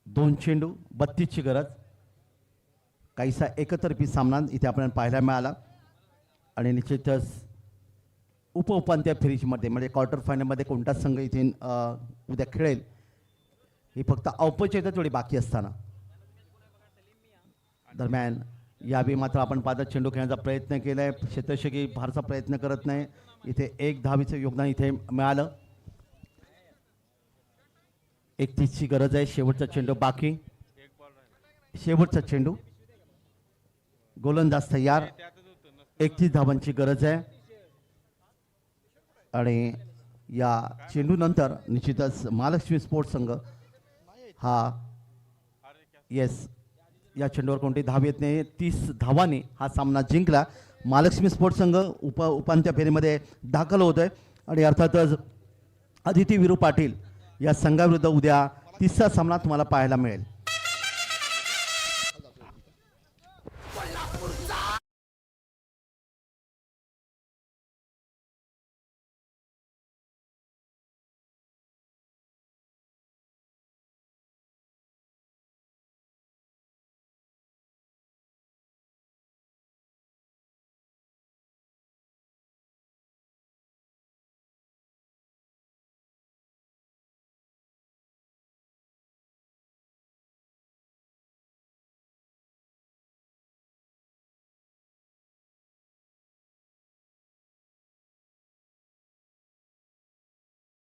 2 चेंडू 32ची गरज. काहीसा एकतर्फी सामना इथे आपल्याला पाहायला मिळाला. आणि निश्चितच उपउपांत्य फेरीमध्ये म्हणजे क्वार्टर फायनलमध्ये कोणता संघ इथे उद्या खेळेल ही फक्त औपचारिकता थोडी बाकी असताना. दरम्यान यावेळी मात्र आपण पाहता चेंडू खेळण्याचा प्रयत्न केला आहे. क्षेत्ररक्षकी फारसा प्रयत्न करत नाही. इथे 1 धावेचं योगदान इथे मिळालं. 31ची गरज आहे. शेवटचा चेंडू बाकी. शेवटचा चेंडू गोलंदाज तयार, 31 धावांची गरज आहे आणि या चेंडूनंतर निश्चितच महालक्ष्मी स्पोर्ट्स संघ हा येस या चेंडूवर कोणती धाव येत नाही, 30 धावांनी हा सामना जिंकला. महालक्ष्मी स्पोर्ट्स संघ उपांत्य फेरीमध्ये दाखल होतोय आणि अर्थातच आदिती विरू पाटील या संघाविरुद्ध उद्या 3रा सामना तुम्हाला पाहायला मिळेल.